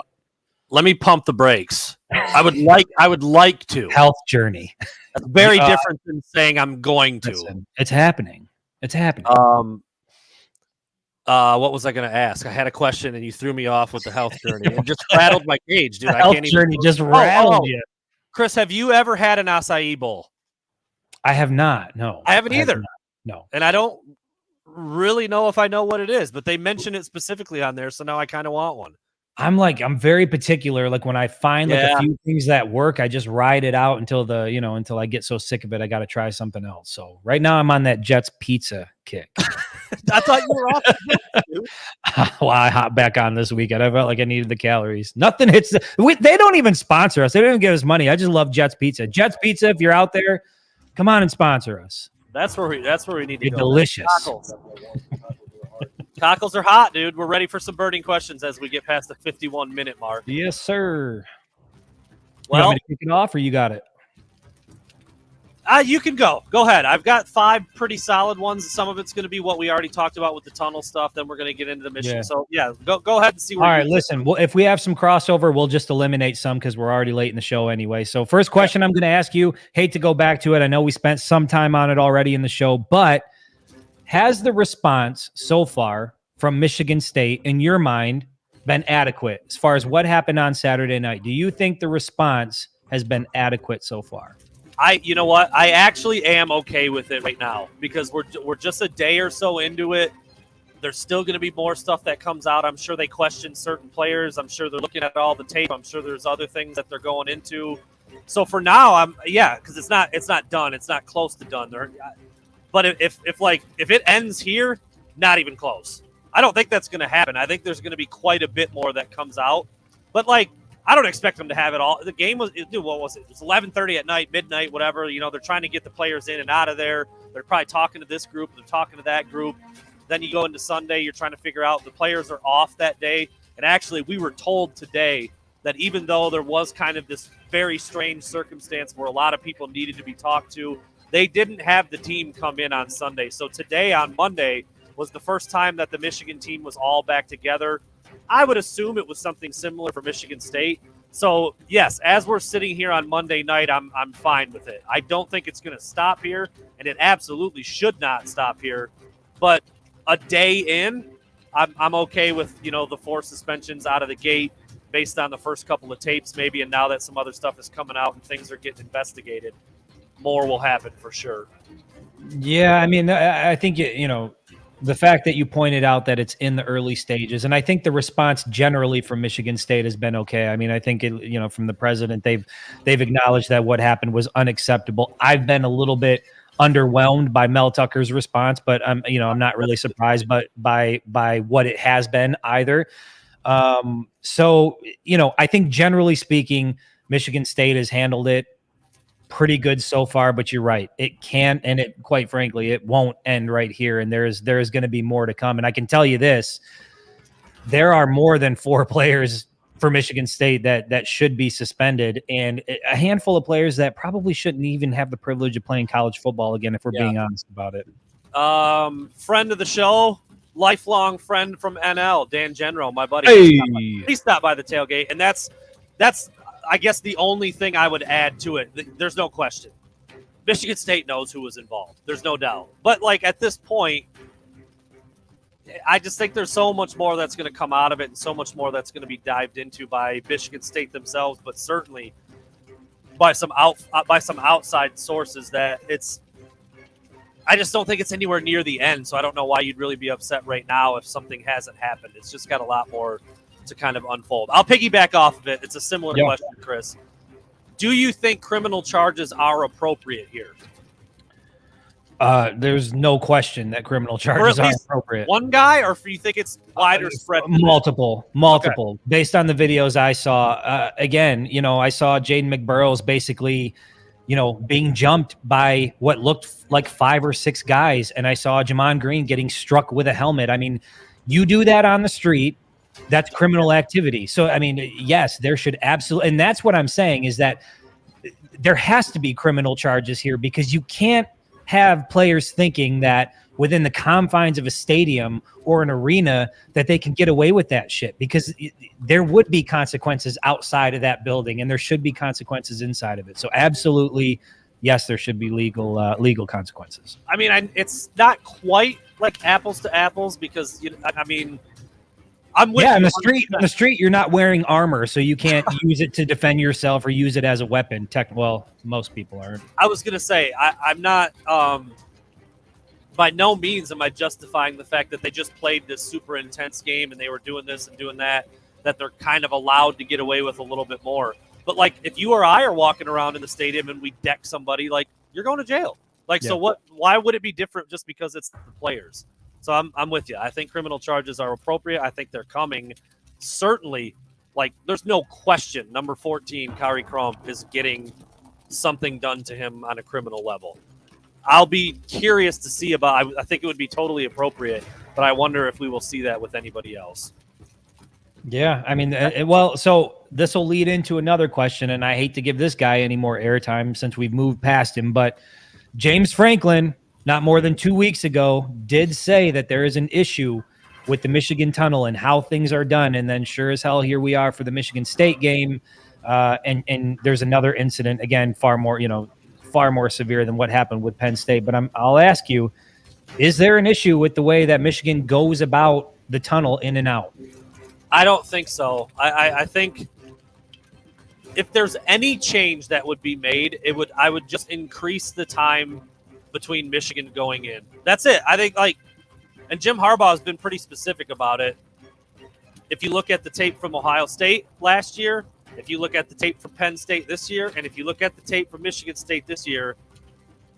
Let me pump the brakes. I would like to. Health journey. That's very different than saying I'm going to. Listen, it's happening. It's happening. What was I going to ask? I had a question and you threw me off with the health journey. It just rattled my cage, dude. Health journey just rattled you. Chris, have you ever had an acai bowl? I have not. No, I haven't either. No, and I don't really know if I know what it is, but they mention it specifically on there, so now I kind of want one. I'm very particular. Like when I find like a few things that work, I just ride it out until I get so sick of it. I got to try something else. So right now I'm on that Jets pizza kick. I thought you were off. Well, I hopped back on this weekend. I felt like I needed the calories. Nothing hits. They don't even sponsor us. They don't even give us money. I just love Jets pizza. Jets pizza. If you're out there, come on and sponsor us. That's where we need to go. Delicious. Cockles are hot, dude. We're ready for some burning questions as we get past the 51-minute mark. Yes, sir. Well, you want me to kick it off, or you got it? You can go. Go ahead. I've got 5 pretty solid ones. Some of it's going to be what we already talked about with the tunnel stuff. Then we're going to get into the mission. Yeah. So, go ahead and see where All right, listen. Well, if we have some crossover, we'll just eliminate some because we're already late in the show anyway. So first question I'm going to ask you, hate to go back to it. I know we spent some time on it already in the show, but has the response so far from Michigan State, in your mind, been adequate as far as what happened on Saturday night? Do you think the response has been adequate so far? You know what? I actually am okay with it right now because we're just a day or so into it. There's still going to be more stuff that comes out. I'm sure they question certain players. I'm sure they're looking at all the tape. I'm sure there's other things that they're going into. So for now, because it's not done. It's not close to done. But if it ends here, not even close. I don't think that's going to happen. I think there's going to be quite a bit more that comes out. But I don't expect them to have it all. The game was, what was it? It was 11:30 at night, midnight, whatever. You know, they're trying to get the players in and out of there. They're probably talking to this group. They're talking to that group. Then you go into Sunday. You're trying to figure out the players are off that day. And actually, we were told today that even though there was kind of this very strange circumstance where a lot of people needed to be talked to, they didn't have the team come in on Sunday. So today, on Monday, was the first time that the Michigan team was all back together. I would assume it was something similar for Michigan State. So, yes, as we're sitting here on Monday night, I'm fine with it. I don't think it's going to stop here, and it absolutely should not stop here. But a day in, I'm okay with, the 4 suspensions out of the gate based on the first couple of tapes maybe, and now that some other stuff is coming out and things are getting investigated, more will happen for sure. Yeah, I mean, I think, the fact that you pointed out that it's in the early stages, and I think the response generally from Michigan State has been okay. I mean, I think from the president, they've acknowledged that what happened was unacceptable. I've been a little bit underwhelmed by Mel Tucker's response, but I'm not really surprised, by what it has been either. So I think generally speaking, Michigan State has handled it pretty good so far, but you're right. It can't, and it quite frankly, it won't end right here. And there is going to be more to come. And I can tell you this, there are more than 4 players for Michigan State that should be suspended, and a handful of players that probably shouldn't even have the privilege of playing college football again, if we're being honest about it. Friend of the show, lifelong friend from NL, Dan Genro, my buddy. Hey. He stopped by the tailgate, and that's I guess the only thing I would add to it. There's no question. Michigan State knows who was involved. There's no doubt. But like at this point, I just think there's so much more that's going to come out of it, and so much more that's going to be dived into by Michigan State themselves, but certainly by some outside sources that it's. I just don't think it's anywhere near the end, so I don't know why you'd really be upset right now if something hasn't happened. It's just got a lot more to kind of unfold. I'll piggyback off of it. It's a similar question, Chris. Do you think criminal charges are appropriate here? There's no question that criminal charges are appropriate. One guy, or do you think it's wider spread? Multiple. Okay. Based on the videos I saw, again, I saw Jaden McBurrows basically, being jumped by what looked like 5 or 6 guys, and I saw Jamon Green getting struck with a helmet. I mean, you do that on the street, that's criminal activity. So, I mean, yes, there should absolutely, and that's what I'm saying is that there has to be criminal charges here, because you can't have players thinking that within the confines of a stadium or an arena that they can get away with that shit, because there would be consequences outside of that building, and there should be consequences inside of it. So absolutely, yes, there should be legal consequences. I mean, it's not quite like apples to apples, because I'm with you. In the street, you're not wearing armor, so you can't use it to defend yourself or use it as a weapon. Well, most people aren't. I was going to say, I'm not, by no means am I justifying the fact that they just played this super intense game and they were doing this and doing that they're kind of allowed to get away with a little bit more. But like, if you or I are walking around in the stadium and we deck somebody, like, you're going to jail. Like, yeah. So why would it be different just because it's the players? So I'm with you. I think criminal charges are appropriate. I think they're coming. Certainly, like, there's no question number 14, Kari Corum, is getting something done to him on a criminal level. I'll be curious to see about. I think it would be totally appropriate, but I wonder if we will see that with anybody else. Yeah, I mean, so this will lead into another question, and I hate to give this guy any more airtime since we've moved past him, but James Franklin, not more than 2 weeks ago, did say that there is an issue with the Michigan tunnel and how things are done. And then sure as hell, here we are for the Michigan State game. And there's another incident, again, far more severe than what happened with Penn State. But I'll ask you, is there an issue with the way that Michigan goes about the tunnel in and out? I don't think so. I think if there's any change that would be made, I would just increase the time between Michigan going in. That's it. I think, and Jim Harbaugh has been pretty specific about it. If you look at the tape from Ohio State last year, if you look at the tape from Penn State this year, and if you look at the tape from Michigan State this year,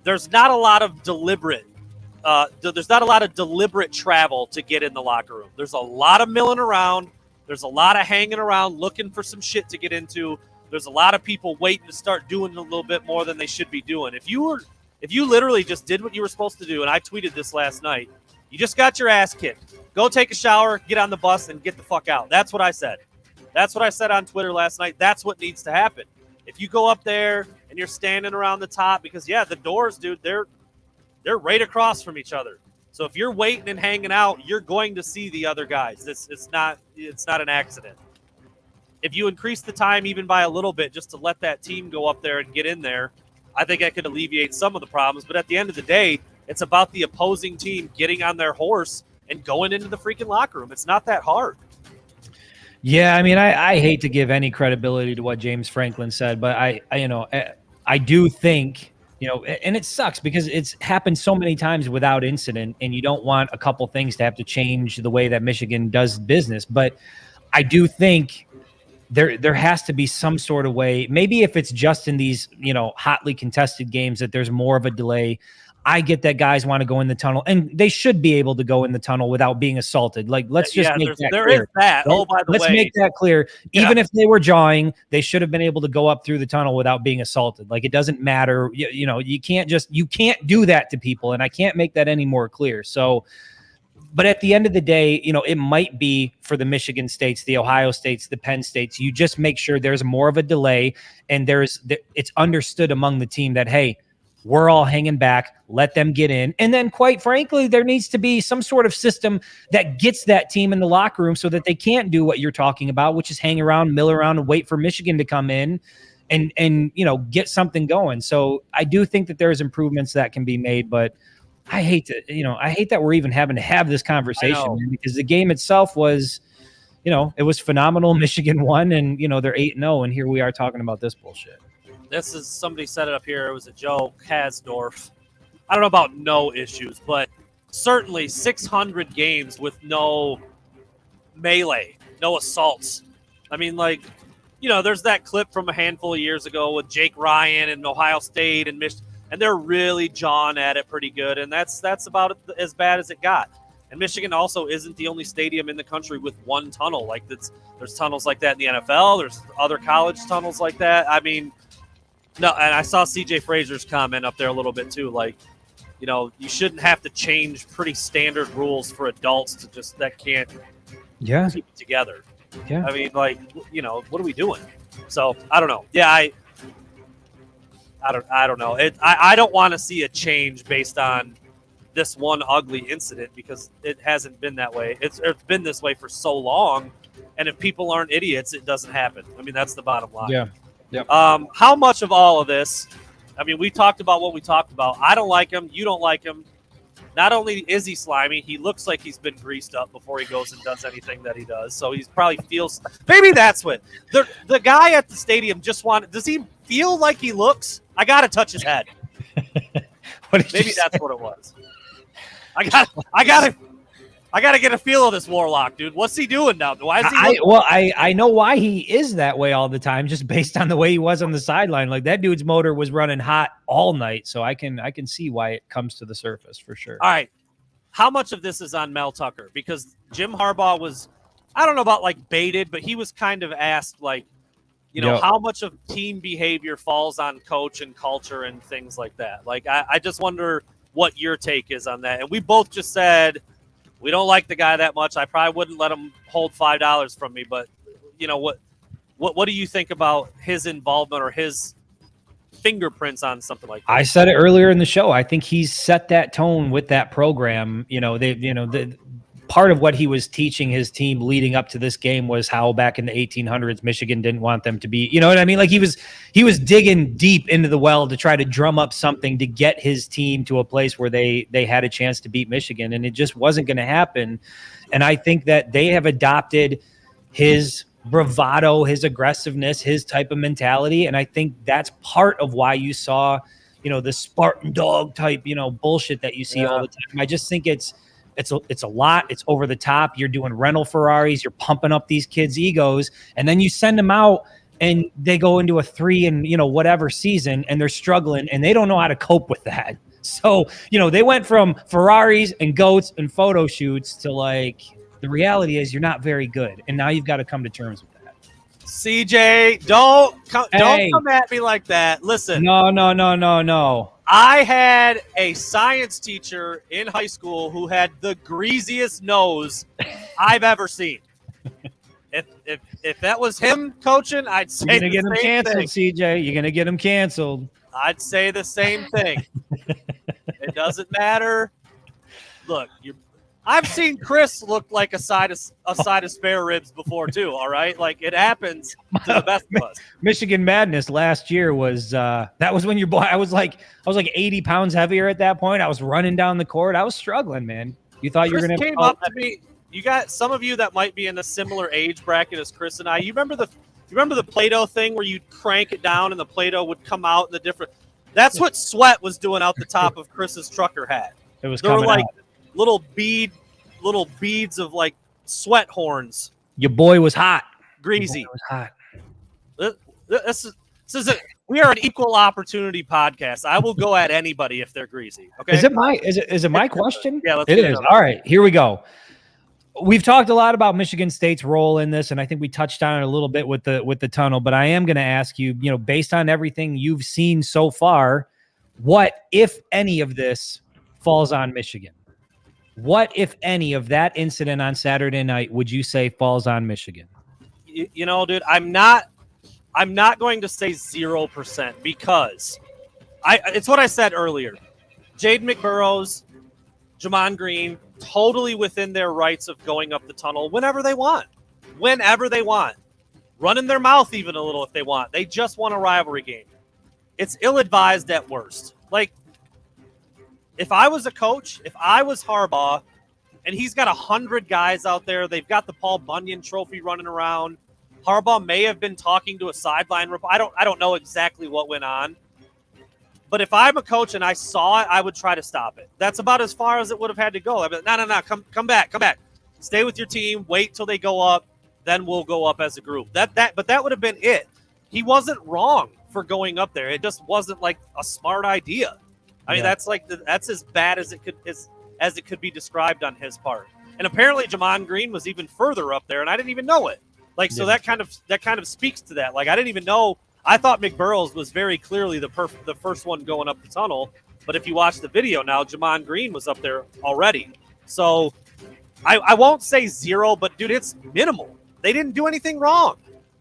there's not a lot of deliberate travel to get in the locker room. There's a lot of milling around. There's a lot of hanging around, looking for some shit to get into. There's a lot of people waiting to start doing a little bit more than they should be doing. If you literally just did what you were supposed to do, and I tweeted this last night, you just got your ass kicked. Go take a shower, get on the bus, and get the fuck out. That's what I said. That's what I said on Twitter last night. That's what needs to happen. If you go up there and you're standing around the top, because, yeah, the doors, dude, they're right across from each other. So if you're waiting and hanging out, you're going to see the other guys. It's not an accident. If you increase the time even by a little bit just to let that team go up there and get in there, I think that could alleviate some of the problems. But at the end of the day, it's about the opposing team getting on their horse and going into the freaking locker room. It's not that hard. Yeah, I mean, I hate to give any credibility to what James Franklin said, but I do think, and it sucks because it's happened so many times without incident, and you don't want a couple things to have to change the way that Michigan does business. But I do think there has to be some sort of way, maybe if it's just in these, hotly contested games that there's more of a delay. I get that guys want to go in the tunnel, and they should be able to go in the tunnel without being assaulted. Like, let's just make that clear. There is that. Oh, by the way. Let's make that clear. Yeah. Even if they were jawing, they should have been able to go up through the tunnel without being assaulted. Like, it doesn't matter. You can't do that to people, and I can't make that any more clear. So, but at the end of the day, it might be for the Michigan States, the Ohio States, the Penn States. You just make sure there's more of a delay, and it's understood among the team that, hey, We're all hanging back. Let them get in. And then, quite frankly, there needs to be some sort of system that gets that team in the locker room so that they can't do what you're talking about, which is hang around, mill around, and wait for Michigan to come in and get something going. So I do think that there's improvements that can be made, but I hate that we're even having to have this conversation, man, because the game itself was, it was phenomenal. Michigan won, and they're 8-0, and here we are talking about this bullshit. This is, somebody said it up here. It was a Joe Kasdorf. I don't know about no issues, but certainly 600 games with no melee, no assaults. I mean, there's that clip from a handful of years ago with Jake Ryan and Ohio State and Michigan, and they're really jawing at it pretty good, and that's about as bad as it got. And Michigan also isn't the only stadium in the country with one tunnel. There's tunnels like that in the NFL. There's other college tunnels like that. I mean, no, and I saw CJ Frazier's comment up there a little bit too. You shouldn't have to change pretty standard rules for adults that can't keep it together. Yeah. I mean, what are we doing? So I don't know. Yeah, I don't know. I don't want to see a change based on this one ugly incident because it hasn't been that way. It's been this way for so long, and if people aren't idiots, it doesn't happen. I mean, that's the bottom line. Yeah. Yep. How much of all of this? I mean, we talked about what we talked about. I don't like him. You don't like him. Not only is he slimy, he looks like he's been greased up before he goes and does anything that he does. So he probably feels – maybe that's what – the guy at the stadium just wanted – does he feel like he looks? I got to touch his head. Maybe that's what it was. I got to get a feel of this Warlock, dude. What's he doing now? Why is he? I know why he is that way all the time, just based on the way he was on the sideline. Like that dude's motor was running hot all night, so I can see why it comes to the surface for sure. All right, how much of this is on Mel Tucker? Because Jim Harbaugh was, I don't know about baited, but he was kind of asked how much of team behavior falls on coach and culture and things like that. I just wonder what your take is on that. And we both just said we don't like the guy that much. I probably wouldn't let him hold $5 from me, but what do you think about his involvement or his fingerprints on something like that? I said it earlier in the show. I think he's set that tone with that program. Part of what he was teaching his team leading up to this game was how back in the 1800s, Michigan didn't want them to be, you know what I mean? Like he was digging deep into the well to try to drum up something to get his team to a place where they had a chance to beat Michigan, and it just wasn't going to happen. And I think that they have adopted his bravado, his aggressiveness, his type of mentality. And I think that's part of why you saw, the Spartan dog type, bullshit that you see all the time. I just think it's a lot. It's over the top. You're doing rental Ferraris. You're pumping up these kids' egos, and then you send them out, and they go into a 3 and whatever season, and they're struggling, and they don't know how to cope with that. So they went from Ferraris and goats and photo shoots to the reality is you're not very good, and now you've got to come to terms with that. CJ, don't come at me like that. Listen. No. I had a science teacher in high school who had the greasiest nose I've ever seen. If that was him coaching, I'd say you're gonna get him canceled, CJ. You're gonna get him canceled. I'd say the same thing. It doesn't matter. Look, I've seen Chris look like a side of spare ribs before too. All right, it happens to the best of us. Michigan Madness last year was that was when your boy. I was like 80 pounds heavier at that point. I was running down the court. I was struggling, man. You thought Chris you were gonna came up to me. You got some of you that might be in a similar age bracket as Chris and I. You remember the Play-Doh thing where you'd crank it down and the Play-Doh would come out in the different. That's what Sweat was doing out the top of Chris's trucker hat. It was there were coming out. little beads of sweat horns. Your boy was hot. Greasy. Was hot. This is it. We are an equal opportunity podcast. I will go at anybody if they're greasy. Okay. Is it my question? Yeah, it is. All right, here we go. We've talked a lot about Michigan State's role in this, and I think we touched on it a little bit with the tunnel, but I am going to ask you, based on everything you've seen so far, what, if any of this falls on Michigan? What, if any, of that incident on Saturday night would you say falls on Michigan? Dude, I'm not going to say 0% because It's what I said earlier. Jade McBurrows, Jamon Green, totally within their rights of going up the tunnel whenever they want. Running their mouth even a little if they want. They just won a rivalry game. It's ill-advised at worst. Like, if I was a coach, if I was Harbaugh, and he's got 100 guys out there, they've got the Paul Bunyan trophy running around. Harbaugh may have been talking to a sideline. I don't know exactly what went on. But if I'm a coach and I saw it, I would try to stop it. That's about as far as it would have had to go. I'd be like, no, come back. Stay with your team. Wait till they go up. Then we'll go up as a group. But that would have been it. He wasn't wrong for going up there. It just wasn't like a smart idea. I mean, that's as bad as it could be described on his part. And apparently Jamon Green was even further up there, and I didn't even know it. Like, so that kind of speaks to that. Like, I didn't even know. I thought McBurrows was very clearly the first one going up the tunnel. But if you watch the video now, Jamon Green was up there already. So I won't say zero, but dude, it's minimal. They didn't do anything wrong.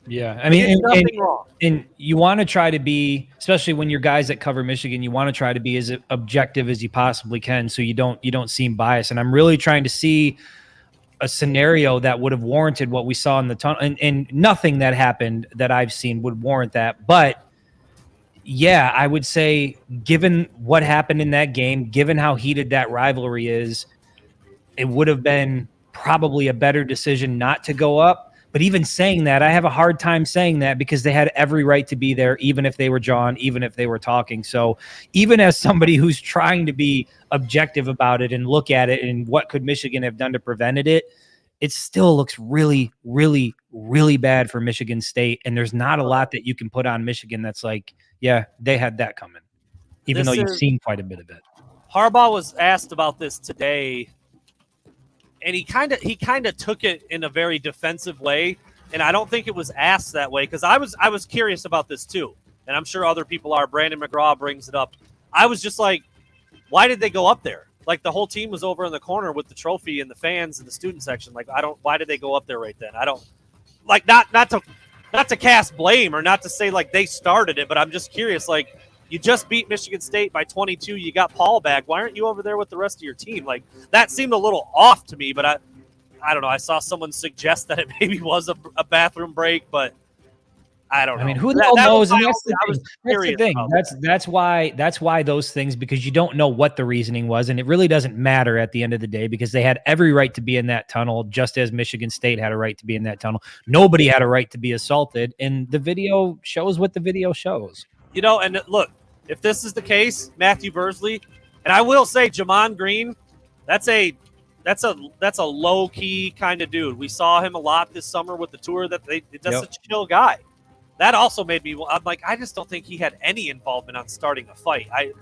Yeah, I mean, nothing wrong. And you want to try to be, especially when you're guys that cover Michigan, you want to try to be as objective as you possibly can, so you don't seem biased. And I'm really trying to see a scenario that would have warranted what we saw in the tunnel, and nothing that happened that I've seen would warrant that. But yeah, I would say, given what happened in that game, given how heated that rivalry is, it would have been probably a better decision not to go up. But even saying that, I have a hard time saying that, because they had every right to be there, even if they were John, even if they were talking. So even as somebody who's trying to be objective about it and look at it and what could Michigan have done to prevent it, it still looks really, really, really bad for Michigan State. And there's not a lot that you can put on Michigan that's like, yeah, they had that coming, even though you've seen quite a bit of it. Harbaugh was asked about this today, and he kind of took it in a very defensive way, and I don't think it was asked that way, because I was curious about this too, and I'm sure other people are. Brandon McGraw brings it up. I was just like, why did they go up there? Like, the whole team was over in the corner with the trophy and the fans and the student section. Like, why did they go up there right then? I don't like not to cast blame or not to say like they started it, but I'm just curious. Like, you just beat Michigan State by 22. You got Paul back. Why aren't you over there with the rest of your team? Like, that seemed a little off to me, but I don't know. I saw someone suggest that it maybe was a bathroom break, but I don't know. I mean, who the hell knows? And that's the thing. That's why those things, because you don't know what the reasoning was, and it really doesn't matter at the end of the day, because they had every right to be in that tunnel, just as Michigan State had a right to be in that tunnel. Nobody had a right to be assaulted, and the video shows what the video shows. You know, and look, if this is the case, Matthew Bursley, and I will say Jamon Green, that's a low key kind of dude. We saw him a lot this summer with the tour. That's a chill guy. That also made me. I'm like, I just don't think he had any involvement on starting a fight. I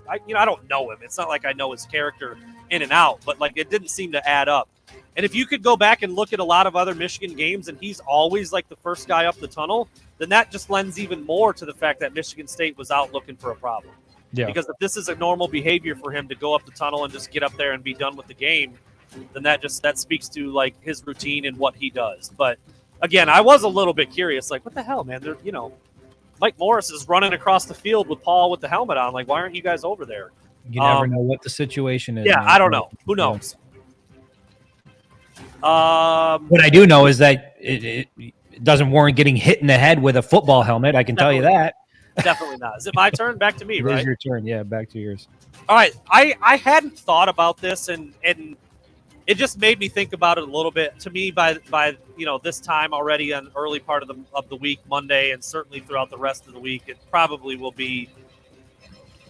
don't know him. It's not like I know his character in and out, but like, it didn't seem to add up. And if you could go back and look at a lot of other Michigan games, and he's always like the first guy up the tunnel, then that just lends even more to the fact that Michigan State was out looking for a problem. Yeah. Because if this is a normal behavior for him to go up the tunnel and just get up there and be done with the game, then that speaks to like his routine and what he does. But again, I was a little bit curious, like, what the hell, man? Mike Morris is running across the field with Paul with the helmet on. Like, why aren't you guys over there? You never know what the situation is. Yeah, man. I don't know. Who knows? What I do know is that it doesn't warrant getting hit in the head with a football helmet. I can tell you that. Definitely not. Is it my turn? Back to me, right? It is your turn. Yeah, back to yours. All right. I hadn't thought about this, and it just made me think about it a little bit. To me, by this time already, on early part of the week, Monday, and certainly throughout the rest of the week, it probably will be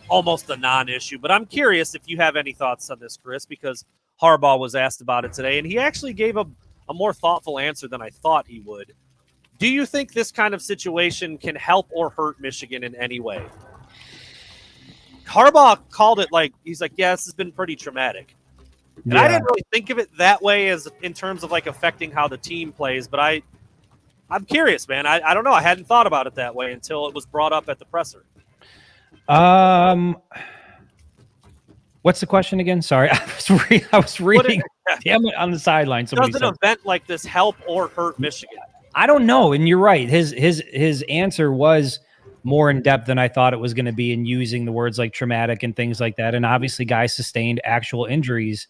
almost a non-issue. But I'm curious if you have any thoughts on this, Chris, because Harbaugh was asked about it today, and he actually gave a more thoughtful answer than I thought he would. Do you think this kind of situation can help or hurt Michigan in any way? Harbaugh called it like, he's like, yeah, this has been pretty traumatic. And I didn't really think of it that way as in terms of like affecting how the team plays, but I'm curious, man. I don't know. I hadn't thought about it that way until it was brought up at the presser. What's the question again? Sorry, I was reading on the sideline. Does an event like this help or hurt Michigan? I don't know, and you're right. His answer was more in depth than I thought it was going to be, and using the words like traumatic and things like that. And obviously guys sustained actual injuries.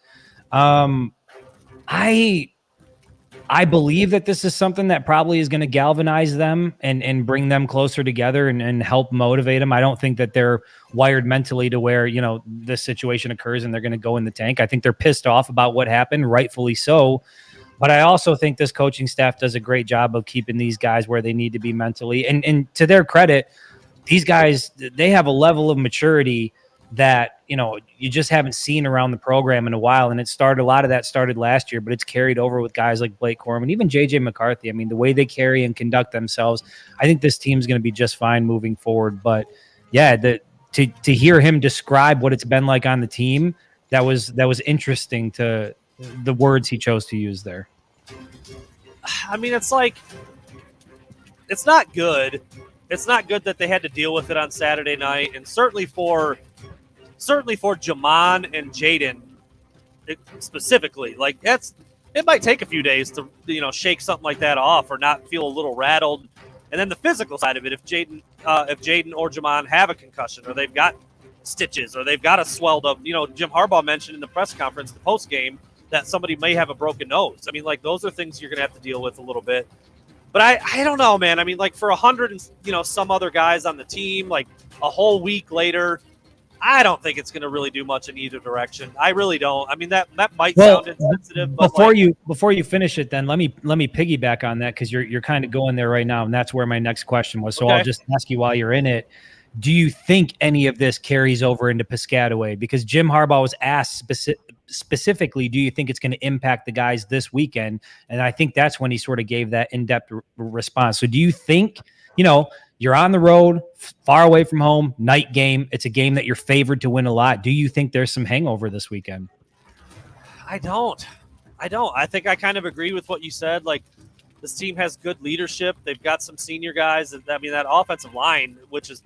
I believe that this is something that probably is going to galvanize them and bring them closer together and help motivate them. I don't think that they're wired mentally to where, this situation occurs and they're going to go in the tank. I think they're pissed off about what happened, rightfully so. But I also think this coaching staff does a great job of keeping these guys where they need to be mentally. And to their credit, these guys, they have a level of maturity that, you just haven't seen around the program in a while. And a lot of that started last year, but it's carried over with guys like Blake Corum and even JJ McCarthy. I mean, the way they carry and conduct themselves, I think this team's going to be just fine moving forward. But yeah, to hear him describe what it's been like on the team, that was interesting, to the words he chose to use there. I mean, it's like, it's not good. It's not good that they had to deal with it on Saturday night, and certainly for Jamon and Jaden specifically, like it might take a few days to shake something like that off or not feel a little rattled. And then the physical side of it, if Jaden or Jamon have a concussion, or they've got stitches, or they've got a swelled up, Jim Harbaugh mentioned in the press conference, the post game, that somebody may have a broken nose. I mean, like, those are things you're gonna have to deal with a little bit. But I don't know, man. I mean, like, for 100 and some other guys on the team, like a whole week later, I don't think it's going to really do much in either direction. I really don't. I mean, that might sound insensitive. But before you finish it, then let me piggyback on that, because you're kind of going there right now, and that's where my next question was. So okay. I'll just ask you while you're in it. Do you think any of this carries over into Piscataway? Because Jim Harbaugh was asked specifically, do you think it's going to impact the guys this weekend? And I think that's when he sort of gave that in-depth response. So do you think, you're on the road, far away from home, night game, it's a game that you're favored to win a lot. Do you think there's some hangover this weekend? I don't. I think I kind of agree with what you said. Like, this team has good leadership. They've got some senior guys. I mean, that offensive line, which is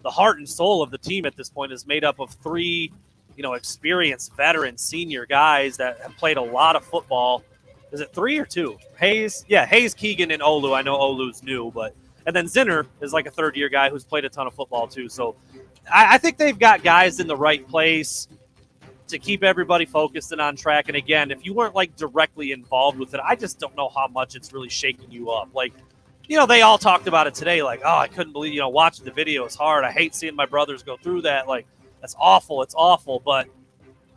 the heart and soul of the team at this point, is made up of three, experienced veteran senior guys that have played a lot of football. Is it 3 or 2? Hayes, Keegan, and Olu. I know Olu's new, and then Zinner is like a third-year guy who's played a ton of football too. So I think they've got guys in the right place to keep everybody focused and on track. And again, if you weren't like directly involved with it, I just don't know how much it's really shaking you up. Like, they all talked about it today. Like, oh, I couldn't believe, watching the video is hard. I hate seeing my brothers go through that. Like, that's awful. It's awful. But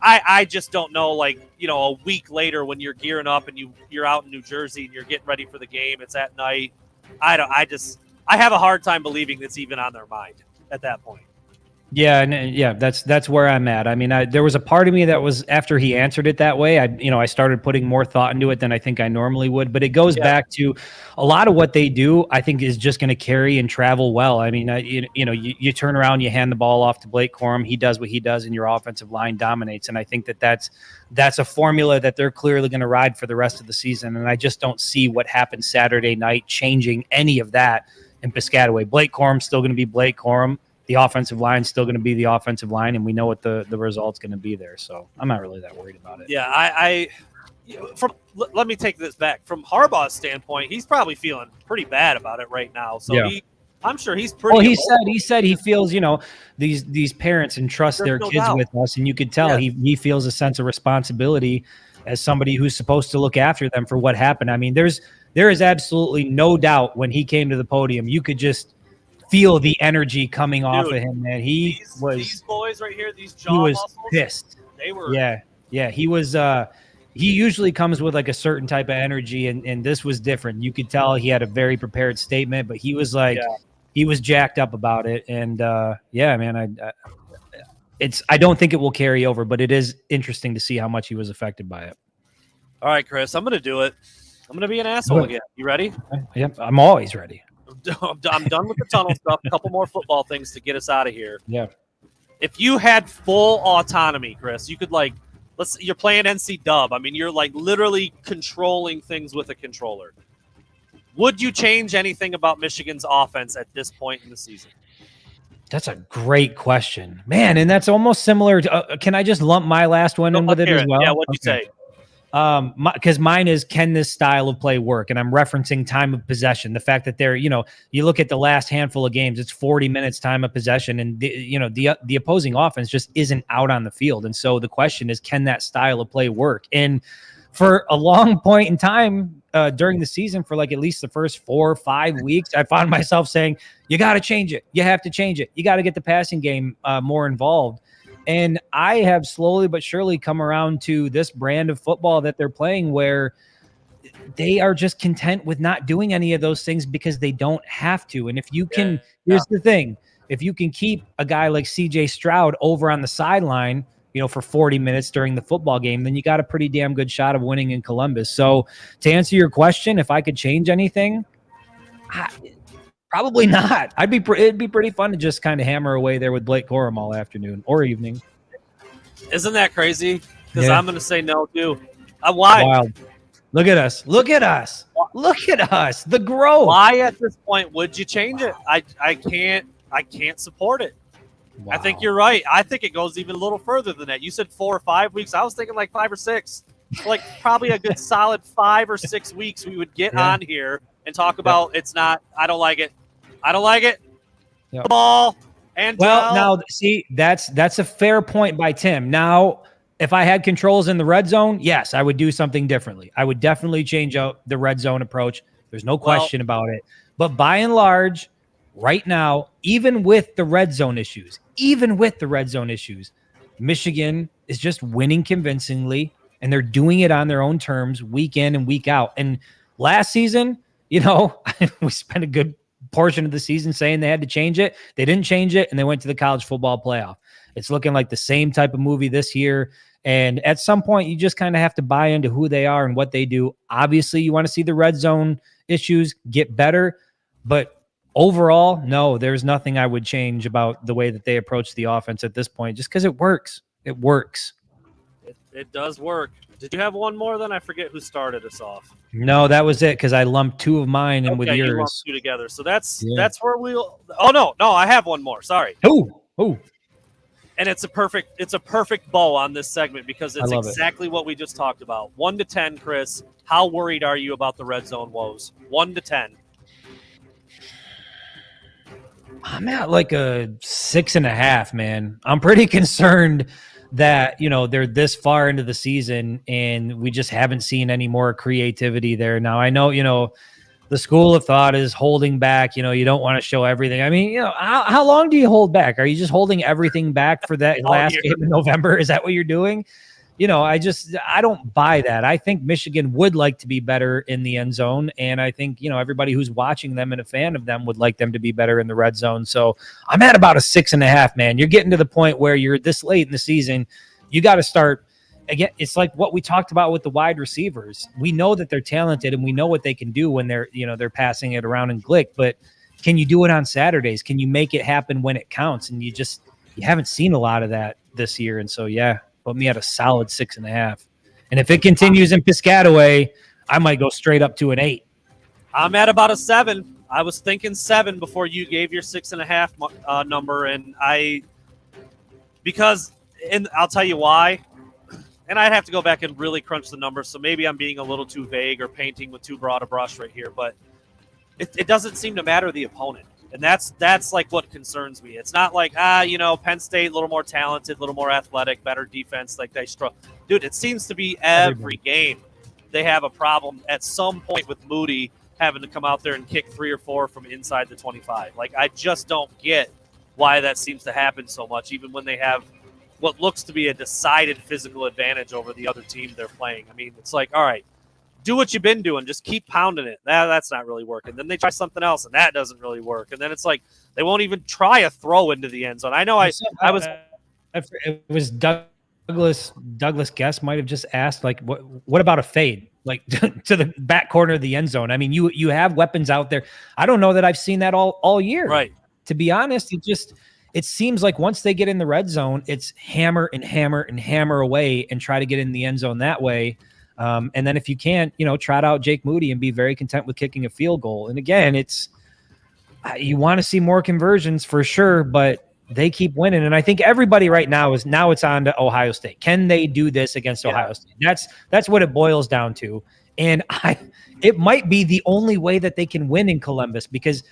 I just don't know, like, a week later when you're gearing up and you're out in New Jersey and you're getting ready for the game, it's at night. I have a hard time believing it's even on their mind at that point. Yeah, and that's where I'm at. I mean, there was a part of me that was, after he answered it that way, I started putting more thought into it than I think I normally would. But it goes back to a lot of what they do, I think, is just going to carry and travel well. I mean, you turn around, you hand the ball off to Blake Corum, he does what he does, and your offensive line dominates. And I think that's a formula that they're clearly going to ride for the rest of the season. And I just don't see what happened Saturday night changing any of that in Piscataway. Blake Corum's still going to be Blake Corum. The offensive line is still going to be the offensive line, and we know what the result's going to be there. So I'm not really that worried about it. Yeah, let me take this back. From Harbaugh's standpoint, he's probably feeling pretty bad about it right now. So I'm sure he's pretty. Well, he said he feels, these parents entrust their kids with us, and you could tell he feels a sense of responsibility as somebody who's supposed to look after them for what happened. I mean, there is absolutely no doubt when he came to the podium, you could just feel the energy coming off of him, man. These boys right here, these jaw muscles, pissed. They were. Yeah. He was. He usually comes with like a certain type of energy, and this was different. You could tell he had a very prepared statement, but he was like, he was jacked up about it. And man, I don't think it will carry over, but it is interesting to see how much he was affected by it. All right, Chris, I'm going to do it. I'm going to be an asshole again. You ready? Yep, I'm always ready. I'm done with the tunnel stuff. A couple more football things to get us out of here. Yeah. If you had full autonomy, Chris, you could you're playing NC Dub. I mean, you're like literally controlling things with a controller. Would you change anything about Michigan's offense at this point in the season? That's a great question, man. And that's almost similar to, can I just lump my last one in with it as well? Yeah. What'd you say? Because mine is, can this style of play work? And I'm referencing time of possession. The fact that they're, you look at the last handful of games, it's 40 minutes time of possession, and the opposing offense just isn't out on the field. And so the question is, can that style of play work? And for a long point in time during the season, for like at least the first 4 or 5 weeks, I found myself saying, you got to change it. You have to change it. You got to get the passing game more involved. And I have slowly but surely come around to this brand of football that they're playing, where they are just content with not doing any of those things because they don't have to. And if you can, here's the thing, if you can keep a guy like CJ Stroud over on the sideline, for 40 minutes during the football game, then you got a pretty damn good shot of winning in Columbus. So to answer your question, if I could change anything, probably not. It'd be pretty fun to just kind of hammer away there with Blake Corum all afternoon or evening. Isn't that crazy? Because Yeah. I'm going to say no too. Why? Wild. Look at us. Look at us. Look at us. The growth. Why at this point would you change it? I can't support it. Wow. I think you're right. I think it goes even a little further than that. You said 4 or 5 weeks. I was thinking like 5 or 6. Like probably a good solid 5 or 6 weeks we would get on here and talk about it's not. I don't like it. I don't like it. Yep. The ball and now see, that's a fair point by Tim. Now, if I had controls in the red zone, yes, I would do something differently. I would definitely change out the red zone approach. There's no question about it. But by and large, right now, even with the red zone issues, Michigan is just winning convincingly, and they're doing it on their own terms week in and week out. And last season, we spent a good portion of the season saying they had to change it. They didn't change it, and they went to the college football playoff. It's looking like the same type of movie this year. And at some point, you just kind of have to buy into who they are and what they do. Obviously, you want to see the red zone issues get better, but overall, no, there's nothing I would change about the way that they approach the offense at this point, just because it works. It works. It does work. Did you have one more? Then I forget who started us off. No, that was it, because I lumped 2 of mine in with yours. You lumped 2 together. So that's where we'll. Oh no, I have one more. Sorry. Oh. And it's a perfect bow on this segment because it's exactly what we just talked about. 1 to 10, Chris. How worried are you about the red zone woes? 1 to 10. I'm at like a 6.5, man. I'm pretty concerned that, they're this far into the season and we just haven't seen any more creativity there. Now, I know, the school of thought is holding back. You don't want to show everything. I mean, how long do you hold back? Are you just holding everything back for that last game in November? Is that what you're doing? I don't buy that. I think Michigan would like to be better in the end zone. And I think, everybody who's watching them and a fan of them would like them to be better in the red zone. So I'm at about a 6.5, man. You're getting to the point where you're this late in the season. You got to start again. It's like what we talked about with the wide receivers. We know that they're talented and we know what they can do when they're passing it around in Glick, but can you do it on Saturdays? Can you make it happen when it counts? And you haven't seen a lot of that this year. And so, put me at a solid 6.5. And if it continues in Piscataway, I might go straight up to an 8. I'm at about a 7. I was thinking 7 before you gave your 6.5 number. And I'll tell you why. And I'd have to go back and really crunch the numbers. So maybe I'm being a little too vague or painting with too broad a brush right here, but it doesn't seem to matter the opponent. And that's like what concerns me. It's not like, Penn State, a little more talented, a little more athletic, better defense, like they struggle. Dude, it seems to be every game they have a problem at some point with Moody having to come out there and kick 3 or 4 from inside the 25. Like, I just don't get why that seems to happen so much, even when they have what looks to be a decided physical advantage over the other team they're playing. I mean, it's like, all right, do what you've been doing. Just keep pounding it. That's not really working. Then they try something else, and that doesn't really work. And then it's like they won't even try a throw into the end zone. I know I was. It was Douglas Guest might have just asked, like, what about a fade, like to the back corner of the end zone? I mean, you have weapons out there. I don't know that I've seen that all year. Right. To be honest, it seems like once they get in the red zone, it's hammer and hammer and hammer away and try to get in the end zone that way. And then if you can't, trot out Jake Moody and be very content with kicking a field goal. And again, you want to see more conversions for sure, but they keep winning. And I think everybody right now it's on to Ohio State. Can they do this against Ohio State? That's what it boils down to. And it might be the only way that they can win in Columbus, because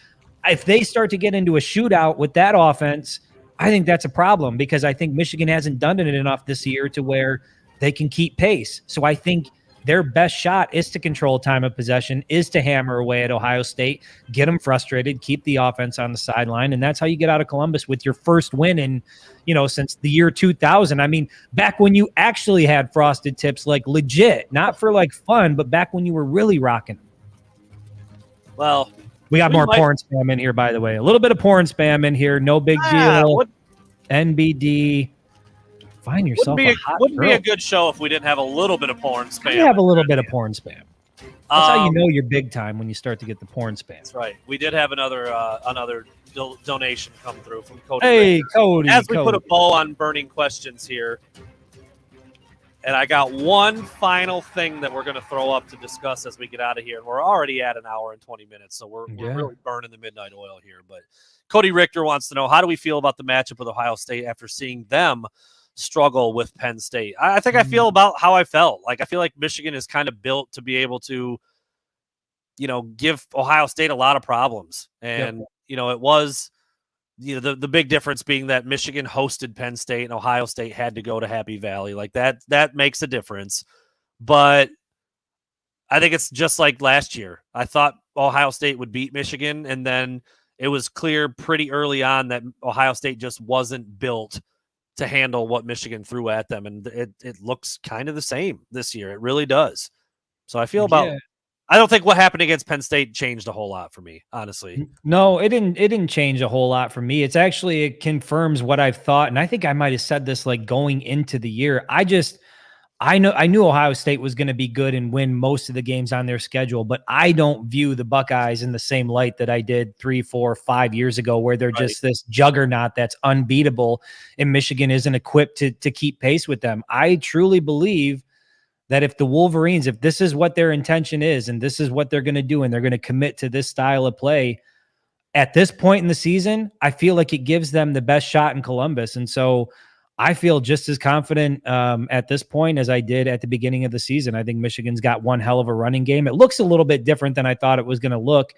if they start to get into a shootout with that offense, I think that's a problem, because I think Michigan hasn't done it enough this year to where they can keep pace. So I think their best shot is to control time of possession, is to hammer away at Ohio State, get them frustrated, keep the offense on the sideline. And that's how you get out of Columbus with your first win in, since the year 2000. I mean, back when you actually had frosted tips, like legit, not for like fun, but back when you were really rocking. Well, we got more porn spam in here, by the way. A little bit of porn spam in here. No big deal. NBD. Find yourself wouldn't be a good show if we didn't have a little bit of porn spam. You have a little bit of porn spam. That's how you know you're big time, when you start to get the porn spam. That's right. We did have another donation come through from Cody. Hey, Richter. Cody. As we put a bow on burning questions here, and I got one final thing that we're going to throw up to discuss as we get out of here. And we're already at an hour and 20 minutes, so we're really burning the midnight oil here. But Cody Richter wants to know, how do we feel about the matchup with Ohio State after seeing them struggle with Penn State? I think I feel about how I felt. Like, I feel like Michigan is kind of built to be able to, give Ohio State a lot of problems. And, it was, the big difference being that Michigan hosted Penn State and Ohio State had to go to Happy Valley. Like that makes a difference. But I think it's just like last year. I thought Ohio State would beat Michigan, and then it was clear pretty early on that Ohio State just wasn't built to handle what Michigan threw at them. And it looks kind of the same this year. It really does. So I feel I don't think what happened against Penn State changed a whole lot for me, honestly. No, it didn't change a whole lot for me. It confirms what I've thought. And I think I might've said this like going into the year. I knew Ohio State was going to be good and win most of the games on their schedule, but I don't view the Buckeyes in the same light that I did 3, 4, 5 years ago, where they're just this juggernaut that's unbeatable, and Michigan isn't equipped to keep pace with them. I truly believe that if the Wolverines, if this is what their intention is, and this is what they're going to do, and they're going to commit to this style of play at this point in the season, I feel like it gives them the best shot in Columbus. And so I feel just as confident at this point as I did at the beginning of the season. I think Michigan's got one hell of a running game. It looks a little bit different than I thought it was going to look,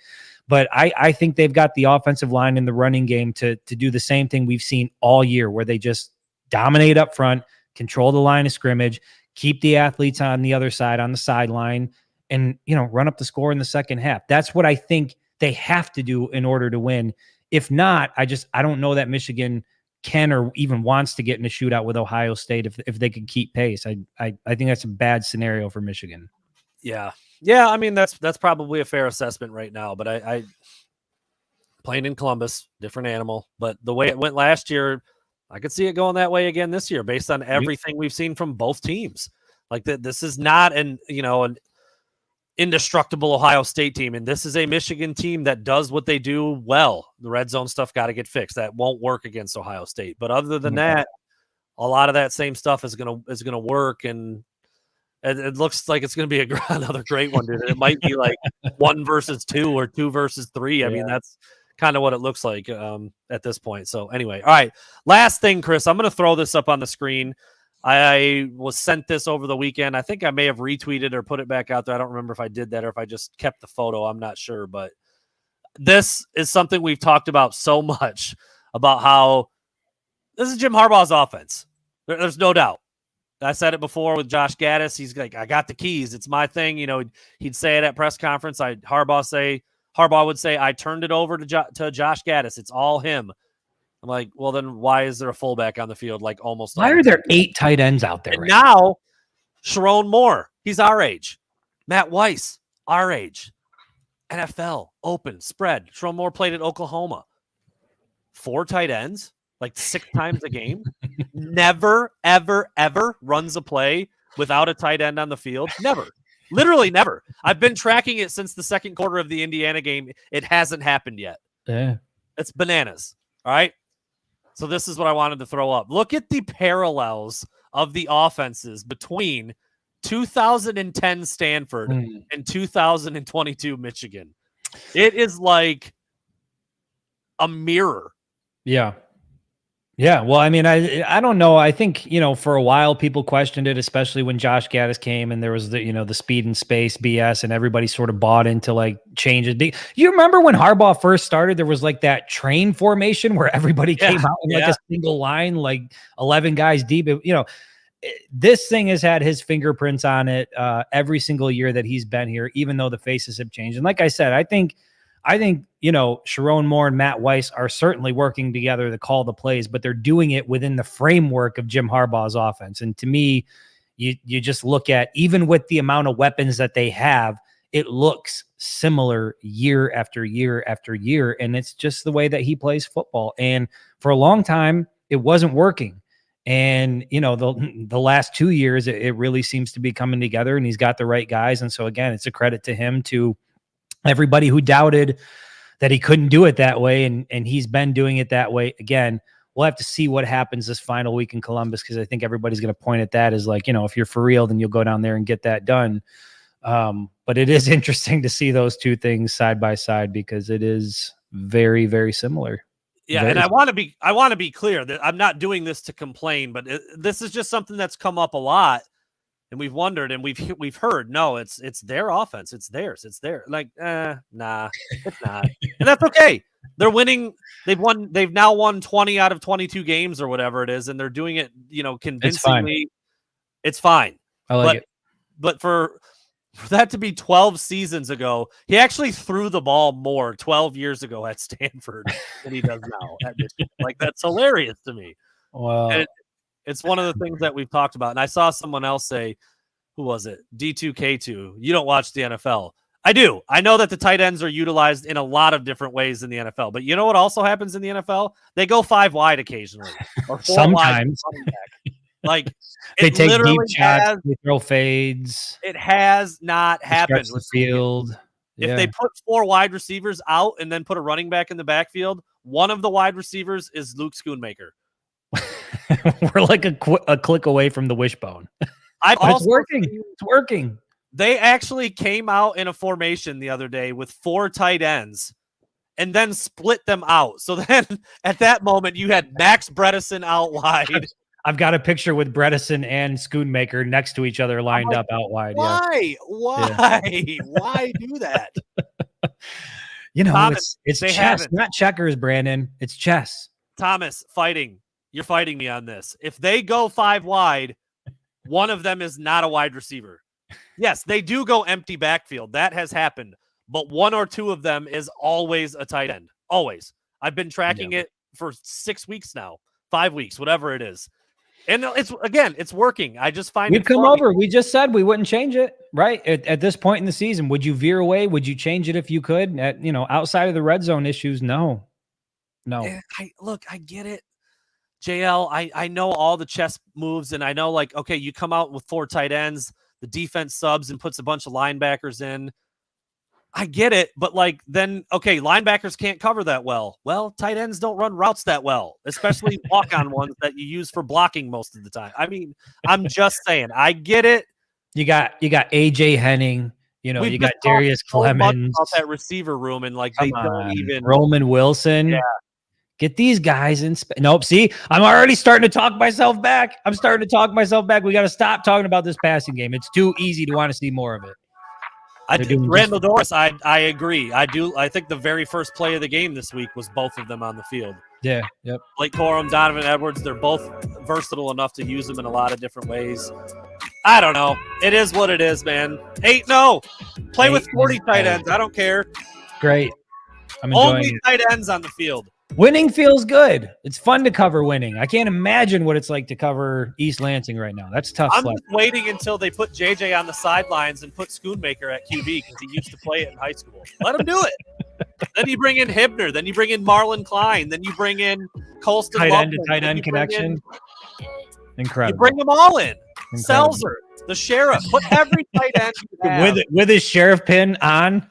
but I think they've got the offensive line in the running game to do the same thing we've seen all year, where they just dominate up front, control the line of scrimmage, keep the athletes on the other side, on the sideline, and, run up the score in the second half. That's what I think they have to do in order to win. If not, I don't know that Michigan can or even wants to get in a shootout with Ohio State if they can keep pace. I think that's a bad scenario for Michigan. Yeah. I mean, that's probably a fair assessment right now, but I playing in Columbus, different animal, but the way it went last year, I could see it going that way again this year based on everything we've seen from both teams. Like this is not an indestructible Ohio State team, and this is a Michigan team that does what they do well. The red zone stuff got to get fixed. That won't work against Ohio State. But other than that, a lot of that same stuff is gonna work, and it looks like it's gonna be another great one, dude. It might be like 1 versus 2 or 2 versus 3. I mean, that's kind of what it looks like at this point. So anyway, all right. Last thing, Chris, I'm gonna throw this up on the screen. I was sent this over the weekend. I think I may have retweeted or put it back out there. I don't remember if I did that or if I just kept the photo. I'm not sure, but this is something we've talked about so much, about how this is Jim Harbaugh's offense. There's no doubt. I said it before with Josh Gaddis. He's like, I got the keys. It's my thing. He'd say it at press conference. Harbaugh would say, I turned it over to Josh Gaddis. It's all him. I'm like, well, then why is there a fullback on the field? Like almost. Why are there 8 tight ends out there? And now, Sharon Moore, he's our age. Matt Weiss, our age. NFL, open, spread. Sharon Moore played at Oklahoma. 4 tight ends, like 6 times a game. Never, ever, ever runs a play without a tight end on the field. Never. Literally never. I've been tracking it since the second quarter of the Indiana game. It hasn't happened yet. Yeah. It's bananas. All right. So this is what I wanted to throw up. Look at the parallels of the offenses between 2010 Stanford and 2022 Michigan. It is like a mirror. Yeah. Yeah, well, I mean, I don't know. I think, for a while people questioned it, especially when Josh Gaddis came and there was the speed and space BS and everybody sort of bought into like changes. You remember when Harbaugh first started, there was like that train formation where everybody came out in like a single line, like 11 guys deep. This thing has had his fingerprints on it every single year that he's been here, even though the faces have changed. And like I said, I think Sharon Moore and Matt Weiss are certainly working together to call the plays, but they're doing it within the framework of Jim Harbaugh's offense. And to me, you just look at, even with the amount of weapons that they have, it looks similar year after year after year. And it's just the way that he plays football. And for a long time, it wasn't working. And, the last 2 years, it really seems to be coming together, and he's got the right guys. And so again, it's a credit to him, to everybody who doubted that he couldn't do it that way. And he's been doing it that way. Again, we'll have to see what happens this final week in Columbus, because I think everybody's going to point at that as like, if you're for real, then you'll go down there and get that done. But it is interesting to see those two things side by side, because it is very, very similar. Yeah, and I want to be clear that I'm not doing this to complain, but this is just something that's come up a lot, and we've wondered, and we've heard, no, it's their offense, it's theirs, it's their, like, nah, it's not, and that's okay. They're winning. They've now won 20 out of 22 games or whatever it is, and they're doing it, convincingly. It's fine. I like it. But for that to be 12 seasons ago, he actually threw the ball more 12 years ago at Stanford than he does now at Michigan. Like, that's hilarious to me. Well, and it's one of the things that we've talked about. And I saw someone else say, who was it? D2K2. You don't watch the NFL. I do. I know that the tight ends are utilized in a lot of different ways in the NFL. But you know what also happens in the NFL? They go 5 wide occasionally. Or 4 sometimes. Wide. Like, they take deep shots, they throw fades. It has not happened with the field. If they put 4 wide receivers out and then put a running back in the backfield, one of the wide receivers is Luke Schoonmaker. We're like a click away from the wishbone. It's working. It's working. They actually came out in a formation the other day with 4 tight ends and then split them out. So then at that moment, you had Max Bredesen out wide. I've got a picture with Bredesen and Schoonmaker next to each other, lined up out wide. Why? Yeah. Why do that? Thomas, it's chess, not checkers, Brandon. It's chess. Thomas, you're fighting me on this. If they go 5 wide, one of them is not a wide receiver. Yes, they do go empty backfield. That has happened. But 1 or 2 of them is always a tight end. Always. I've been tracking it for 6 weeks now, 5 weeks, whatever it is. And it's working. I just find we've come over. We just said we wouldn't change it, right? At this point in the season, would you veer away? Would you change it if you could? Outside of the red zone issues, no. I get it. JL, I know all the chess moves, and I know, like, okay, you come out with 4 tight ends, the defense subs and puts a bunch of linebackers in. I get it, but then linebackers can't cover that well. Well, tight ends don't run routes that well, especially walk-on ones that you use for blocking most of the time. I mean, I'm just saying, I get it. You got AJ Henning, you got Darius Clemens. About that receiver room, and they don't even Roman Wilson. Yeah. Get these guys in. Nope. See, I'm already starting to talk myself back. We got to stop talking about this passing game. It's too easy to want to see more of it. Randall Doris, I agree. I think the very first play of the game this week was both of them on the field. Yeah. Yep. Blake Corum, Donovan Edwards, they're both versatile enough to use them in a lot of different ways. I don't know. It is what it is, man. 8-0. Play with 40 tight ends. I don't care. Great. I'm enjoying Only tight ends on the field. Winning feels good. It's fun to cover winning. I can't imagine what it's like to cover East Lansing right now. That's tough. I'm just waiting until they put JJ on the sidelines and put Schoonmaker at QB, because he used to play it in high school. Let him do it. Then you bring in Hibner. Then you bring in Marlon Klein. Then you bring in Colston. Tight end connection. Incredible. You bring them all in. Selzer, the sheriff. Put every tight end you have. With his sheriff pin on.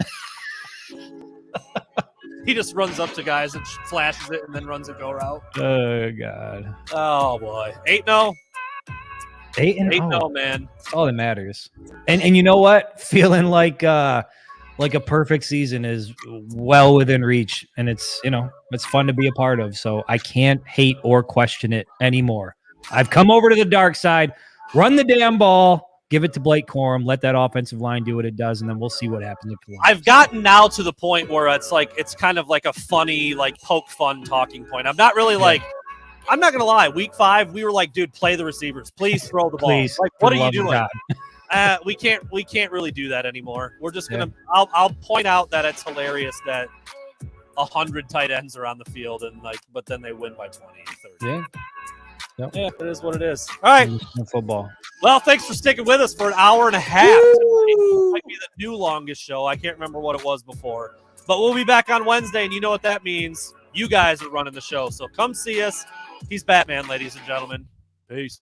He just runs up to guys and flashes it and then runs a go route. Oh, God. Oh, boy. 8-0. 8-0, man. That's all that matters. And you know what? Feeling like a perfect season is well within reach. And it's, It's fun to be a part of. So I can't hate or question it anymore. I've come over to the dark side. Run the damn ball. Give it to Blake Corum. Let that offensive line do what it does, and then we'll see what happens. I've gotten now to the point where it's kind of like a funny, like poke fun talking point. I'm not really like, I'm not gonna lie. Week 5, we were like, dude, play the receivers. Please throw the ball. Please, like, what are you doing? We can't really do that anymore. We're just gonna. Yeah. I'll point out that it's hilarious that 100 tight ends are on the field and but then they win by 20, 30. Yeah. Yep. Yeah, it is what it is. All right. Football. Well, thanks for sticking with us for an hour and a half. It might be the new longest show. I can't remember what it was before. But we'll be back on Wednesday, and you know what that means. You guys are running the show. So come see us. He's Batman, ladies and gentlemen. Peace.